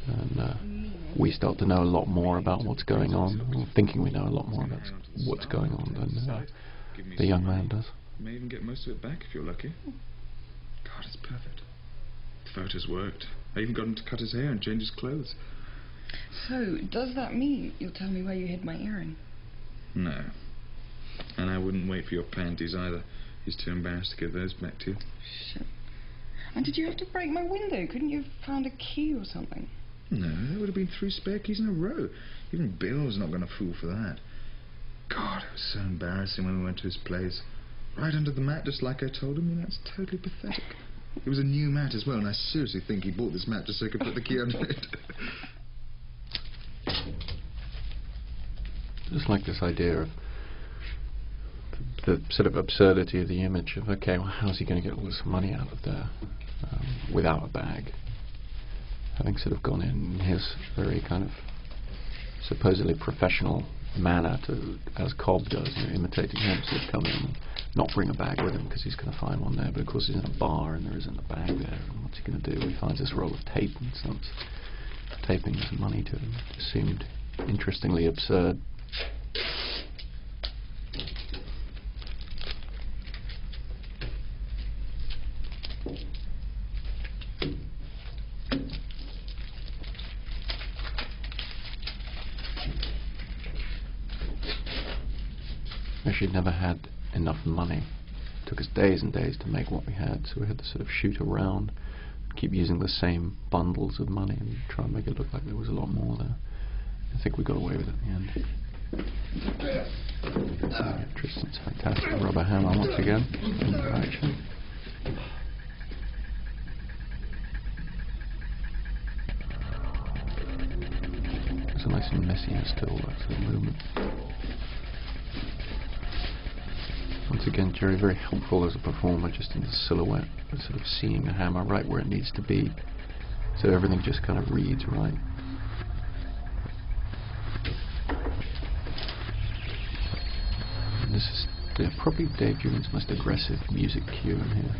And we start to know a lot more about what's going on, or thinking we know a lot more about what's going on than the young man does. You may even get most of it back if you're lucky. God, it's perfect. The photos worked. I even got him to cut his hair and change his clothes. So, does that mean you'll tell me where you hid my earring? No. And I wouldn't wait for your panties either. He's too embarrassed to give those back to you. Shit. And did you have to break my window? Couldn't you have found a key or something? No, there would have been 3 spare keys in a row. Even Bill's not going to fool for that. God, it was so embarrassing when we went to his place. Right under the mat, just like I told him. You know, it's totally pathetic. It was a new mat as well, and I seriously think he bought this mat just so he could put the key under it. Just like this idea of the sort of absurdity of the image of, okay, well, how's he going to get all this money out of there without a bag? Having sort of gone in his very kind of supposedly professional manner to, as Cobb does, you know, imitating him, sort of come in and not bring a bag with him because he's going to find one there, but of course he's in a bar and there isn't a bag there, and what's he going to do? He finds this roll of tape and starts taping his money to him. It seemed interestingly absurd. actually never had enough money. It took us days and days to make what we had, so we had to sort of shoot around, keep using the same bundles of money and try and make it look like there was a lot more there. I think we got away with it in the end. Tristan's fantastic rubber hammer once again. Into action. It's a nice and messy and still sort of movement. Once again, Jerry very helpful as a performer, just in the silhouette, sort of seeing the hammer right where it needs to be, so everything just kind of reads right. And this is probably Dave Julian's most aggressive music cue in here.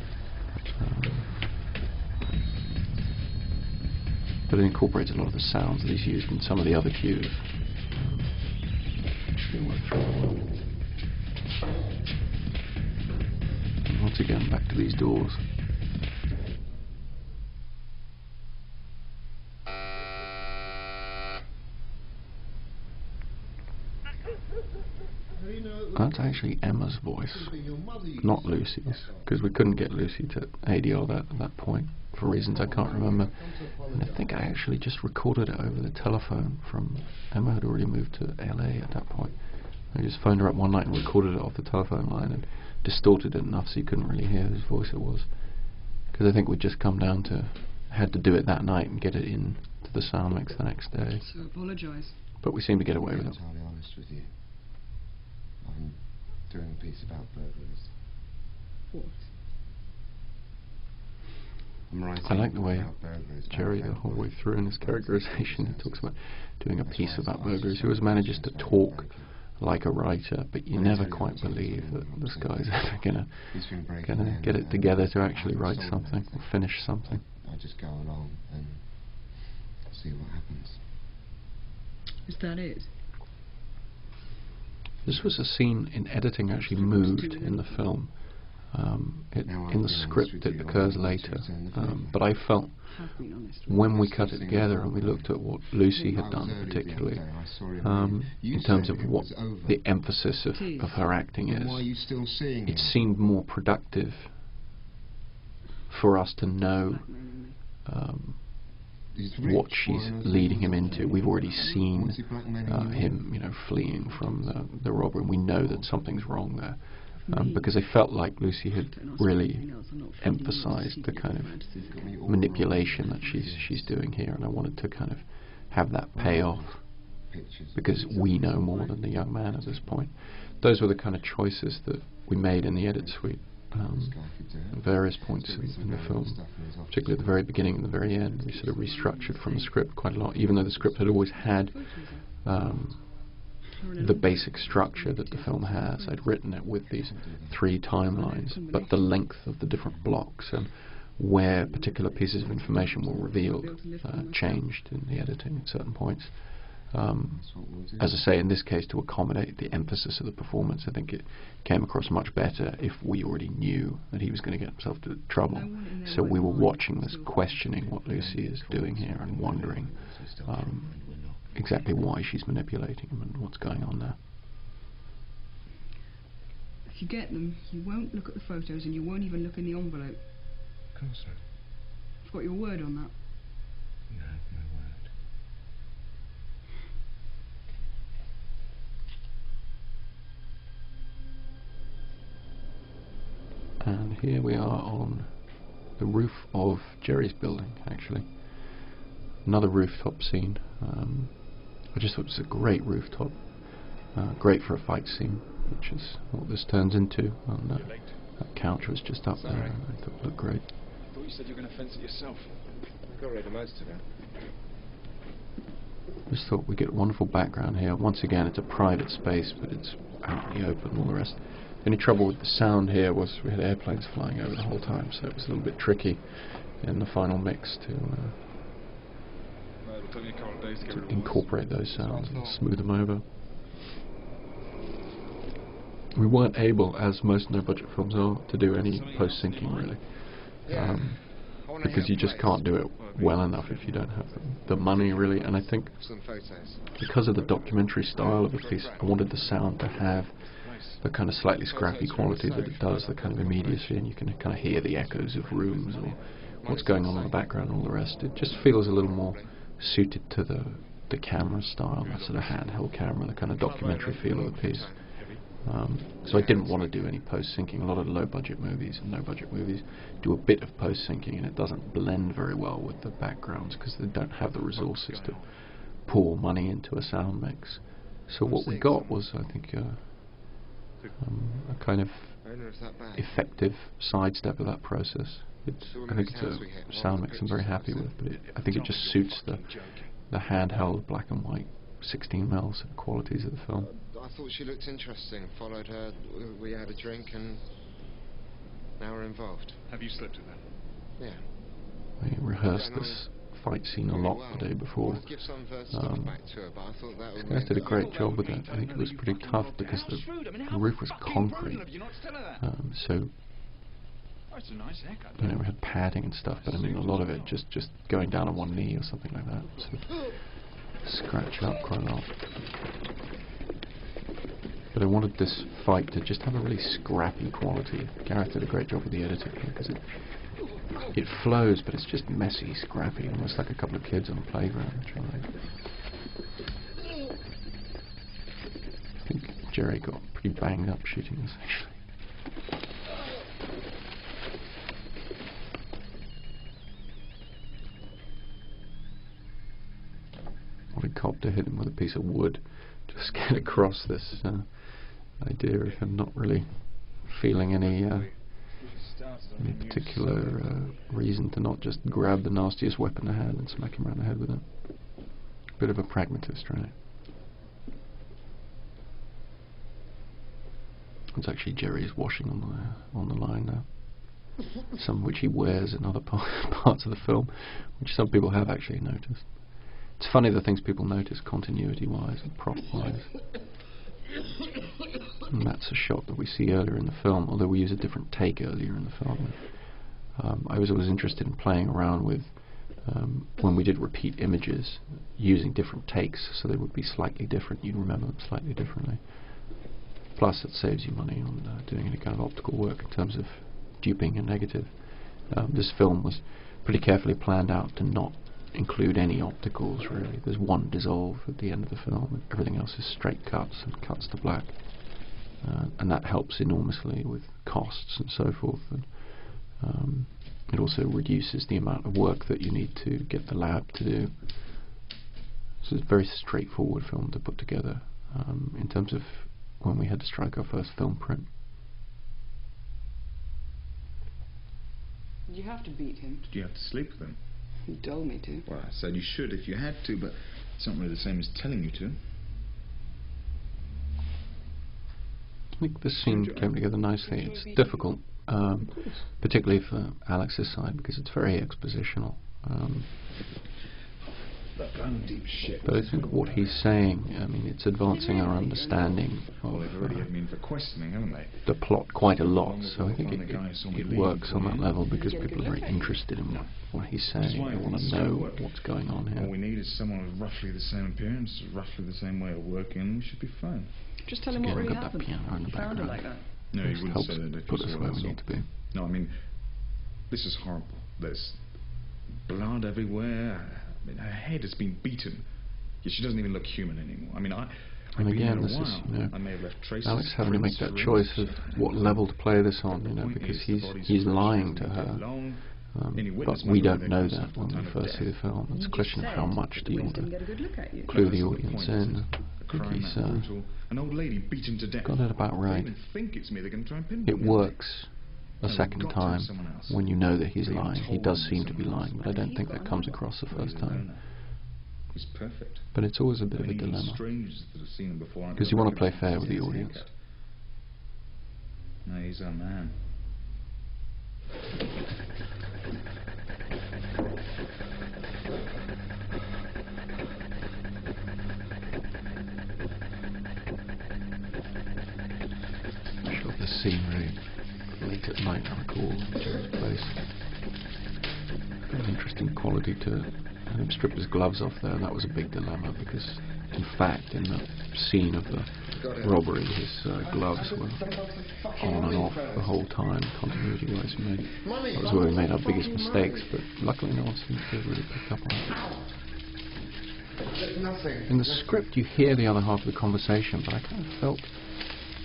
But it incorporates a lot of the sounds that he's used in some of the other cues. Actually works really well. And once again, back to these doors. That's actually Emma's voice, not Lucy's, because we couldn't get Lucy to ADR that at that point, for reasons I can't remember. And I think I actually just recorded it over the telephone from... Emma had already moved to LA at that point. I just phoned her up one night and recorded it off the telephone line and distorted it enough so you couldn't really hear whose voice it was. Because I think we'd just come down to... had to do it that night and get it in to the sound mix the next day. So apologise. But we seemed to get away with it. To be entirely honest with you, I'm doing a piece about burglars. What? I'm writing I like the way about burglars. Jerry, the whole way through in his characterization, he talks about doing a piece about burglars. He always manages to talk like a writer, but you never quite believe that this guy's ever gonna get it together to actually write something or finish something. I just go along and see what happens. Is that it? This was a scene in editing actually moved in the film. In the script it occurs later, but I felt when we cut it together and we looked at what Lucy had done particularly, in terms of what the emphasis of her acting is, it seemed more productive for us to know what she's leading him into. We've already seen him, fleeing from the robbery, and we know that something's wrong there. Because I felt like Lucy had really emphasised the kind of manipulation that she's doing here, and I wanted to kind of have that pay off, because we know more than the young man at this point. Those were the kind of choices that we made in the edit suite. At various points in the film, particularly at the very beginning and the very end, we sort of restructured from the script quite a lot, even though the script had always had the basic structure that the film has. I'd written it with these 3 timelines, but the length of the different blocks and where particular pieces of information were revealed changed in the editing at certain points. As I say, in this case, to accommodate the emphasis of the performance, I think it came across much better if we already knew that he was going to get himself into trouble. So we were watching this, questioning what Lucy is doing here and wondering exactly why she's manipulating him and what's going on there. If you get them, you won't look at the photos and you won't even look in the envelope. Of course not. I've got your word on that. You have my word. And here we are on the roof of Jerry's building, actually. Another rooftop scene. I just thought it was a great rooftop. Great for a fight scene, which is what this turns into. And that couch was just up there. I thought it looked great. I thought you said you were going to fence it yourself. I've got rid of most of it. Just thought we get a wonderful background here. Once again, it's a private space, but it's out in the open and all the rest. The only trouble with the sound here was we had airplanes flying over the whole time, so it was a little bit tricky in the final mix to incorporate those sounds and smooth them over. We weren't able, as most no-budget films are, to do any post-syncing really, because you just can't do it well enough if you don't have the money really. And I think because of the documentary style of the piece, I wanted the sound to have the kind of slightly scrappy quality that it does, the kind of immediacy, and you can kind of hear the echoes of rooms or what's going on in the background and all the rest. It just feels a little more suited to the camera style, that sort of handheld camera, the kind of documentary feel of the piece. So I didn't want to do any post-syncing. A lot of low-budget movies and no-budget movies do a bit of post-syncing, and it doesn't blend very well with the backgrounds because they don't have the resources to pour money into a sound mix. So what we got was, I think, a kind of effective sidestep of that process. I think it's a sound mix I'm very happy with, but I think it just suits the handheld black and white 16mm qualities of the film. I thought she looked interesting. Followed her, we had a drink, and now we're involved. Have you slept with her? Yeah. We rehearsed this fight scene a lot the day before. Give some of her stuff back to her, but I thought that would These guys did a great job with it. I think it was pretty tough because the roof was concrete. So It's a nice haircut. you know, we had padding and stuff, but I mean a lot of it just going down on one knee or something like that. So scratch up quite a lot. But I wanted this fight to just have a really scrappy quality. Gareth did a great job with the editing because it flows, but it's just messy, scrappy, almost like a couple of kids on a playground. I think Jerry got pretty banged up shooting this, actually. What a cop to hit him with a piece of wood. Just get across this idea of him not really feeling any particular reason to not just grab the nastiest weapon in hand and smack him around the head with it. Bit of a pragmatist, right? It's actually Jerry's washing on the line now. Some of which he wears in other parts of the film, which some people have actually noticed. It's funny the things people notice continuity-wise and prop-wise. And that's a shot that we see earlier in the film, although we use a different take earlier in the film. I was always interested in playing around with, when we did repeat images, using different takes so they would be slightly different. You'd remember them slightly differently. Plus it saves you money on doing any kind of optical work in terms of duping a negative. This film was pretty carefully planned out to not include any opticals, really. There's one dissolve at the end of the film, and everything else is straight cuts and cuts to black. And that helps enormously with costs and so forth. And it also reduces the amount of work that you need to get the lab to do. So it's a very straightforward film to put together in terms of when we had to strike our first film print. You have to beat him. Did you have to sleep with him? You told me to. Well, I said you should if you had to, but it's not really the same as telling you to. I think this scene came together nicely. It's difficult, particularly for Alex's side, because it's very expositional. Deep shit. But I think what he's saying, I mean, it's advancing our understanding of Well, they've already had me in for questioning, haven't they? the plot quite a lot, so I think it works on that level because people are very interested in what he's saying. They want to know what's going on All we here. need is someone with roughly the same appearance, roughly the same way of working, and we should be fine. Just tell him Again, what really got that happened. piano in the You found her background. like that. No, you Just wouldn't helps say that if you put us saw where it, we so. need to be. No, I mean, this is horrible. There's blood everywhere. I mean, her head has been beaten. Yet she doesn't even look human anymore. I mean, I've And been again, there this a is, while. you know, I may have left traces. Alex having to make that prints, choice of rings. what level to play this on, you know, Point because is, the body's he's fresh, lying doesn't to get her. long. Any But witness we might don't know know their that when time we of first see the death. film. It's a question of how much do you want to Didn't get a good look at you. clue the That's not audience point, is in. it? I A think crime he's that brutal. An old lady beaten to death. got it about They right. even think it's me. They're going to try and pin me. It works a No, second we've got to have time someone else. when you know that he's They lying. He told does them seem to be someone lying, else. but I don't think that comes across the first time. He's perfect. But it's always a bit of a And even dilemma. strangers that have seen him before aren't Because you gonna want to play recognize fair with the his audience. haircut. No, he's our man. Shot the scenery late at night, I recall, at Jerry's place. An interesting quality to him strip his gloves off there. That was a big dilemma because, in fact, in the scene of the robbery. His gloves were on and off the whole time, continuity-wise. That was where we made our biggest mistakes, but luckily no one seems to have really picked up on it. In the script you hear the other half of the conversation, but I kind of felt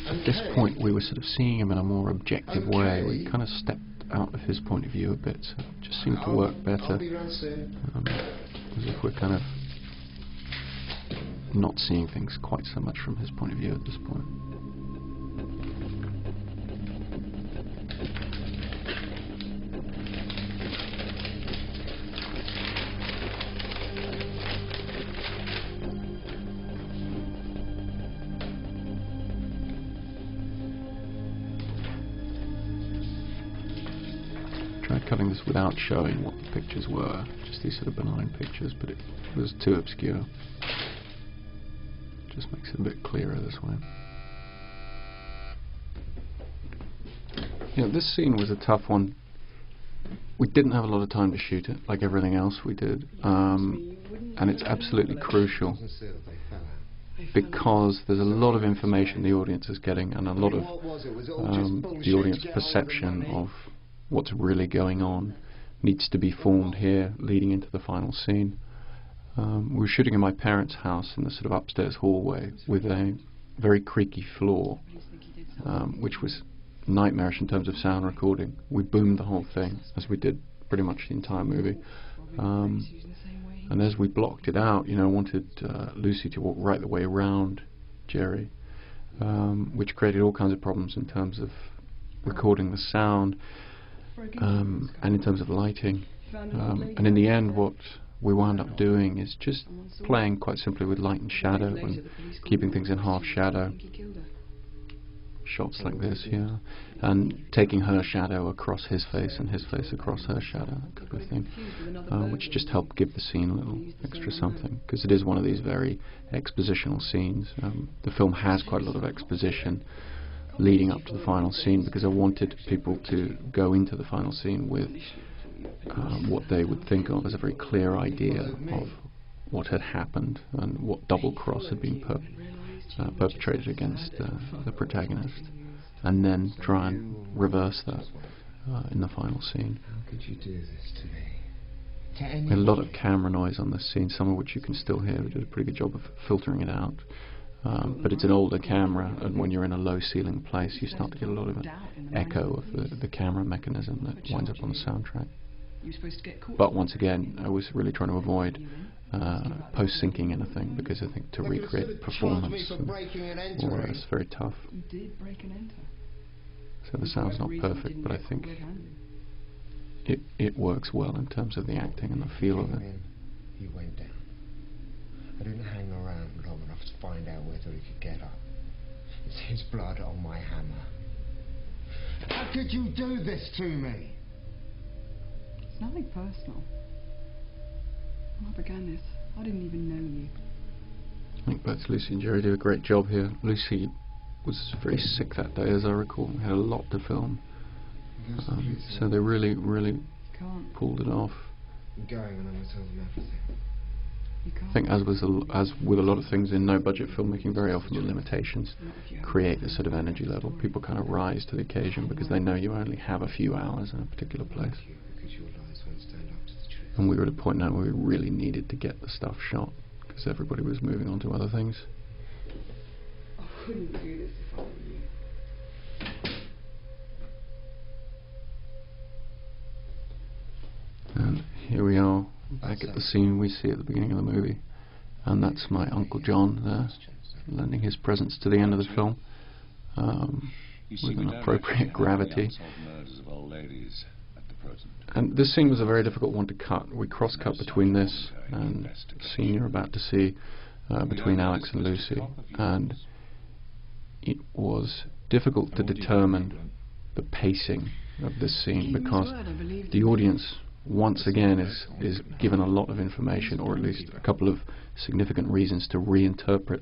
at this point we were sort of seeing him in a more objective way. We kind of stepped out of his point of view a bit, so it just seemed to work better. As if we're kind of not seeing things quite so much from his point of view at this point. Tried cutting this without showing what the pictures were, just these sort of benign pictures, but it was too obscure. Just makes it a bit clearer this way. You know, this scene was a tough one. We didn't have a lot of time to shoot it, like everything else we did, and it's absolutely crucial because there's a lot of information the audience is getting and a lot of the audience perception of what's really going on needs to be formed here leading into the final scene. We were shooting in my parents' house in the sort of upstairs hallway with a very creaky floor, which was nightmarish in terms of sound recording. We boomed the whole thing, as we did pretty much the entire movie. And as we blocked it out, you know, wanted Lucy to walk right the way around Jerry, which created all kinds of problems in terms of recording the sound and in terms of lighting. And in the end, what we wound up doing is just playing quite simply with light and shadow and keeping things in half shadow. Shots like this here, and taking her shadow across his face and his face across her shadow, that kind of thing, which just helped give the scene a little extra something, because it is one of these very expositional scenes. The film has quite a lot of exposition leading up to the final scene, because I wanted people to go into the final scene with what they would think of as a very clear idea of what had happened and what double cross had been perpetrated against the protagonist, and then try and reverse that in the final scene. How could you do this to me? We had a lot of camera noise on this scene, some of which you can still hear. We did a pretty good job of filtering it out. But it's an older camera, and when you're in a low ceiling place you start to get a lot of an echo of the camera mechanism that winds up on the soundtrack. But once again, I was really trying to avoid post-syncing anything, because I think to recreate performance is very tough. So the sound's not perfect, but I think it works well in terms of the acting and the feel of it. He went down. I didn't hang around long enough to find out whether he could get up. It's his blood on my hammer. How could you do this to me? It's nothing personal. When I began this, I didn't even know you. I think both Lucy and Jerry do a great job here. Lucy was very sick that day, as I recall. We had a lot to film. So they really pulled it off. I'm going and I'm going to tell them everything. I think as with a lot of things in no-budget filmmaking, very often the limitations create a sort of energy level. People kind of rise to the occasion because they know you only have a few hours in a particular place. And we were at a point now where we really needed to get the stuff shot, because everybody was moving on to other things. I wouldn't do this if I were you. And here we are, back at the scene we see at the beginning of the movie, and that's my Uncle John there, lending his presence to the end of the film, with an appropriate gravity. And this scene was a very difficult one to cut. We cross-cut between this and the scene you're about to see between Alex and Lucy, and it was difficult to determine the pacing of this scene, because the audience once again is given a lot of information, or at least a couple of significant reasons to reinterpret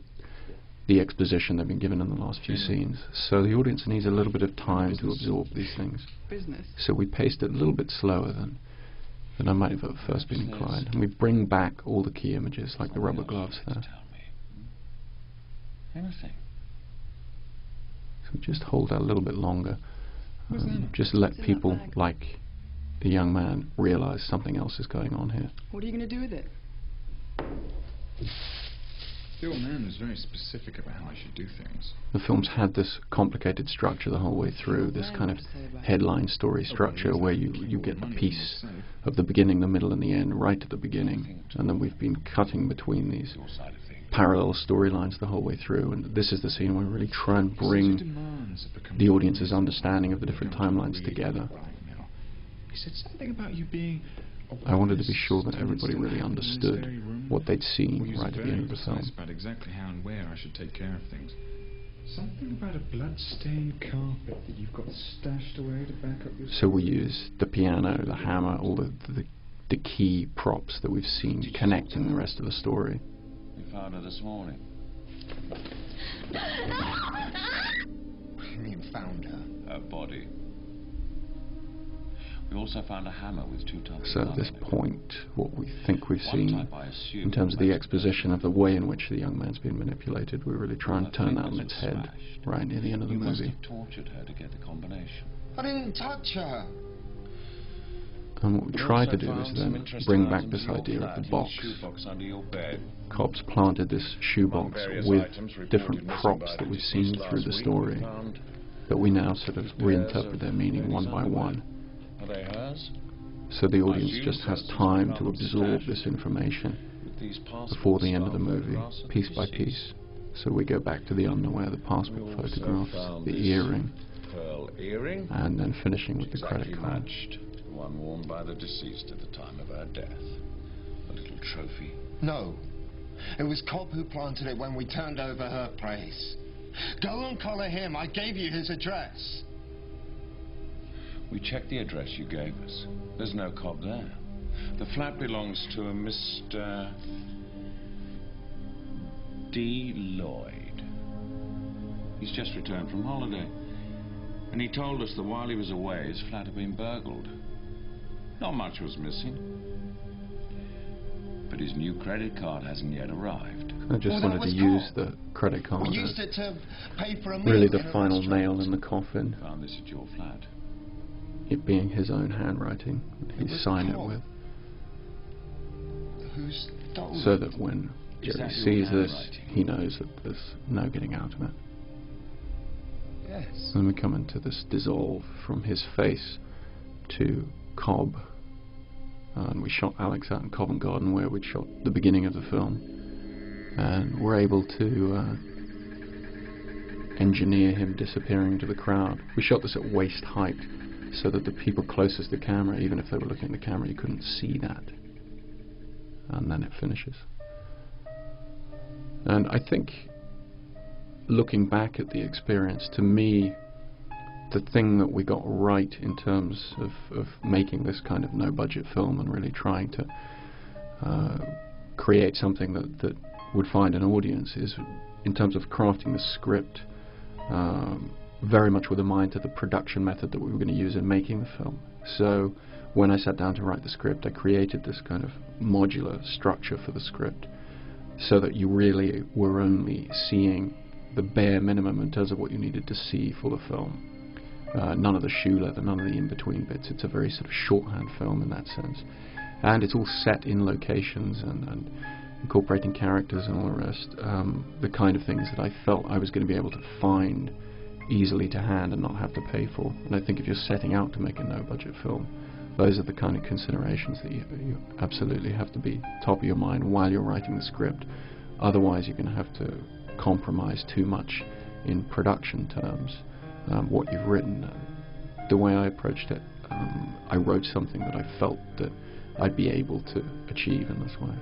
the exposition they've been given in the last few scenes. So the audience needs a little bit of time to absorb these things. So we paced it a little bit slower than I might have at first been inclined. And we bring back all the key images, like the rubber gloves there. Anything. just hold that a little bit longer. Just let people like the young man realize something else is going on here. What are you going to do with it? The old man was very specific about how I should do things. The film's had this complicated structure the whole way through, this kind of headline story structure where you get the piece of the beginning, the middle and the end right at the beginning, and then we've been cutting between these parallel storylines the whole way through, and this is the scene where we really try and bring the audience's understanding of the different timelines together. He said something about you being... I wanted to be sure that everybody really understood what they'd seen right at the end of the film. About exactly how and where I should take care of things. Something about a blood-stained carpet that you've got stashed away to back up your... So we use the piano, the hammer, all the key props that we've seen connecting the rest of the story. We found her this morning. What do you mean, found her? Her body. We also found a hammer with 2 types So of at this nails. point, what we think we've One seen type I assume in terms of the matched exposition of the way in which the young man's been manipulated, we really try and turn that on its head right near the end of the You must movie. have tortured her to get the combination. I didn't touch her. And what we We tried also to do found is some then interesting bring back items this in your idea flat, of the in box. shoebox under your bed. Cobbs planted this shoebox with different props that we've seen through the story, that we now sort of reinterpret their meaning one by one. Are they hers? So the audience just has time to absorb this information before the end of the movie, piece by piece. So we go back to the underwear, the passport photographs, the earring, Pearl earring, and then finishing with the credit exactly card. matched the one worn by the deceased at the time of her death. A little trophy. No. It was Cobb who planted it when we turned over her place. Go and collar him. I gave you his address. We checked the address you gave us. There's no Cobb there. The flat belongs to a Mr. D. Lloyd. He's just returned from holiday. And he told us that while he was away, his flat had been burgled. Not much was missing. But his new credit card hasn't yet arrived. I just Well, that wanted to was use Cobb. the credit card We used as it to pay for a meal really in the a final restaurant. nail in the coffin, Found this at your flat. it being his own handwriting that he It was signed it Cobb. with, Who stole so it? that when Is Jerry that your sees this, handwriting? he knows that there's no getting out of it. Yes. Then we come into this dissolve from his face to Cobb, and we shot Alex out in Covent Garden where we'd shot the beginning of the film, and we're able to engineer him disappearing into the crowd. We shot this at waist height so that the people closest to the camera, even if they were looking at the camera, you couldn't see that, and then it finishes. And I think, looking back at the experience, to me, the thing that we got right in terms of making this kind of no-budget film and really trying to create something that would find an audience is, in terms of crafting the script, very much with a mind to the production method that we were going to use in making the film. So when I sat down to write the script, I created this kind of modular structure for the script so that you really were only seeing the bare minimum in terms of what you needed to see for the film. None of the shoe leather, none of the in-between bits. It's a very sort of shorthand film in that sense. And it's all set in locations and incorporating characters and all the rest. The kind of things that I felt I was going to be able to find easily to hand and not have to pay for. And I think if you're setting out to make a no-budget film, those are the kind of considerations that you absolutely have to be top of your mind while you're writing the script. Otherwise you're going to have to compromise too much in production terms. What you've written, the way I approached it, I wrote something that I felt that I'd be able to achieve in this way.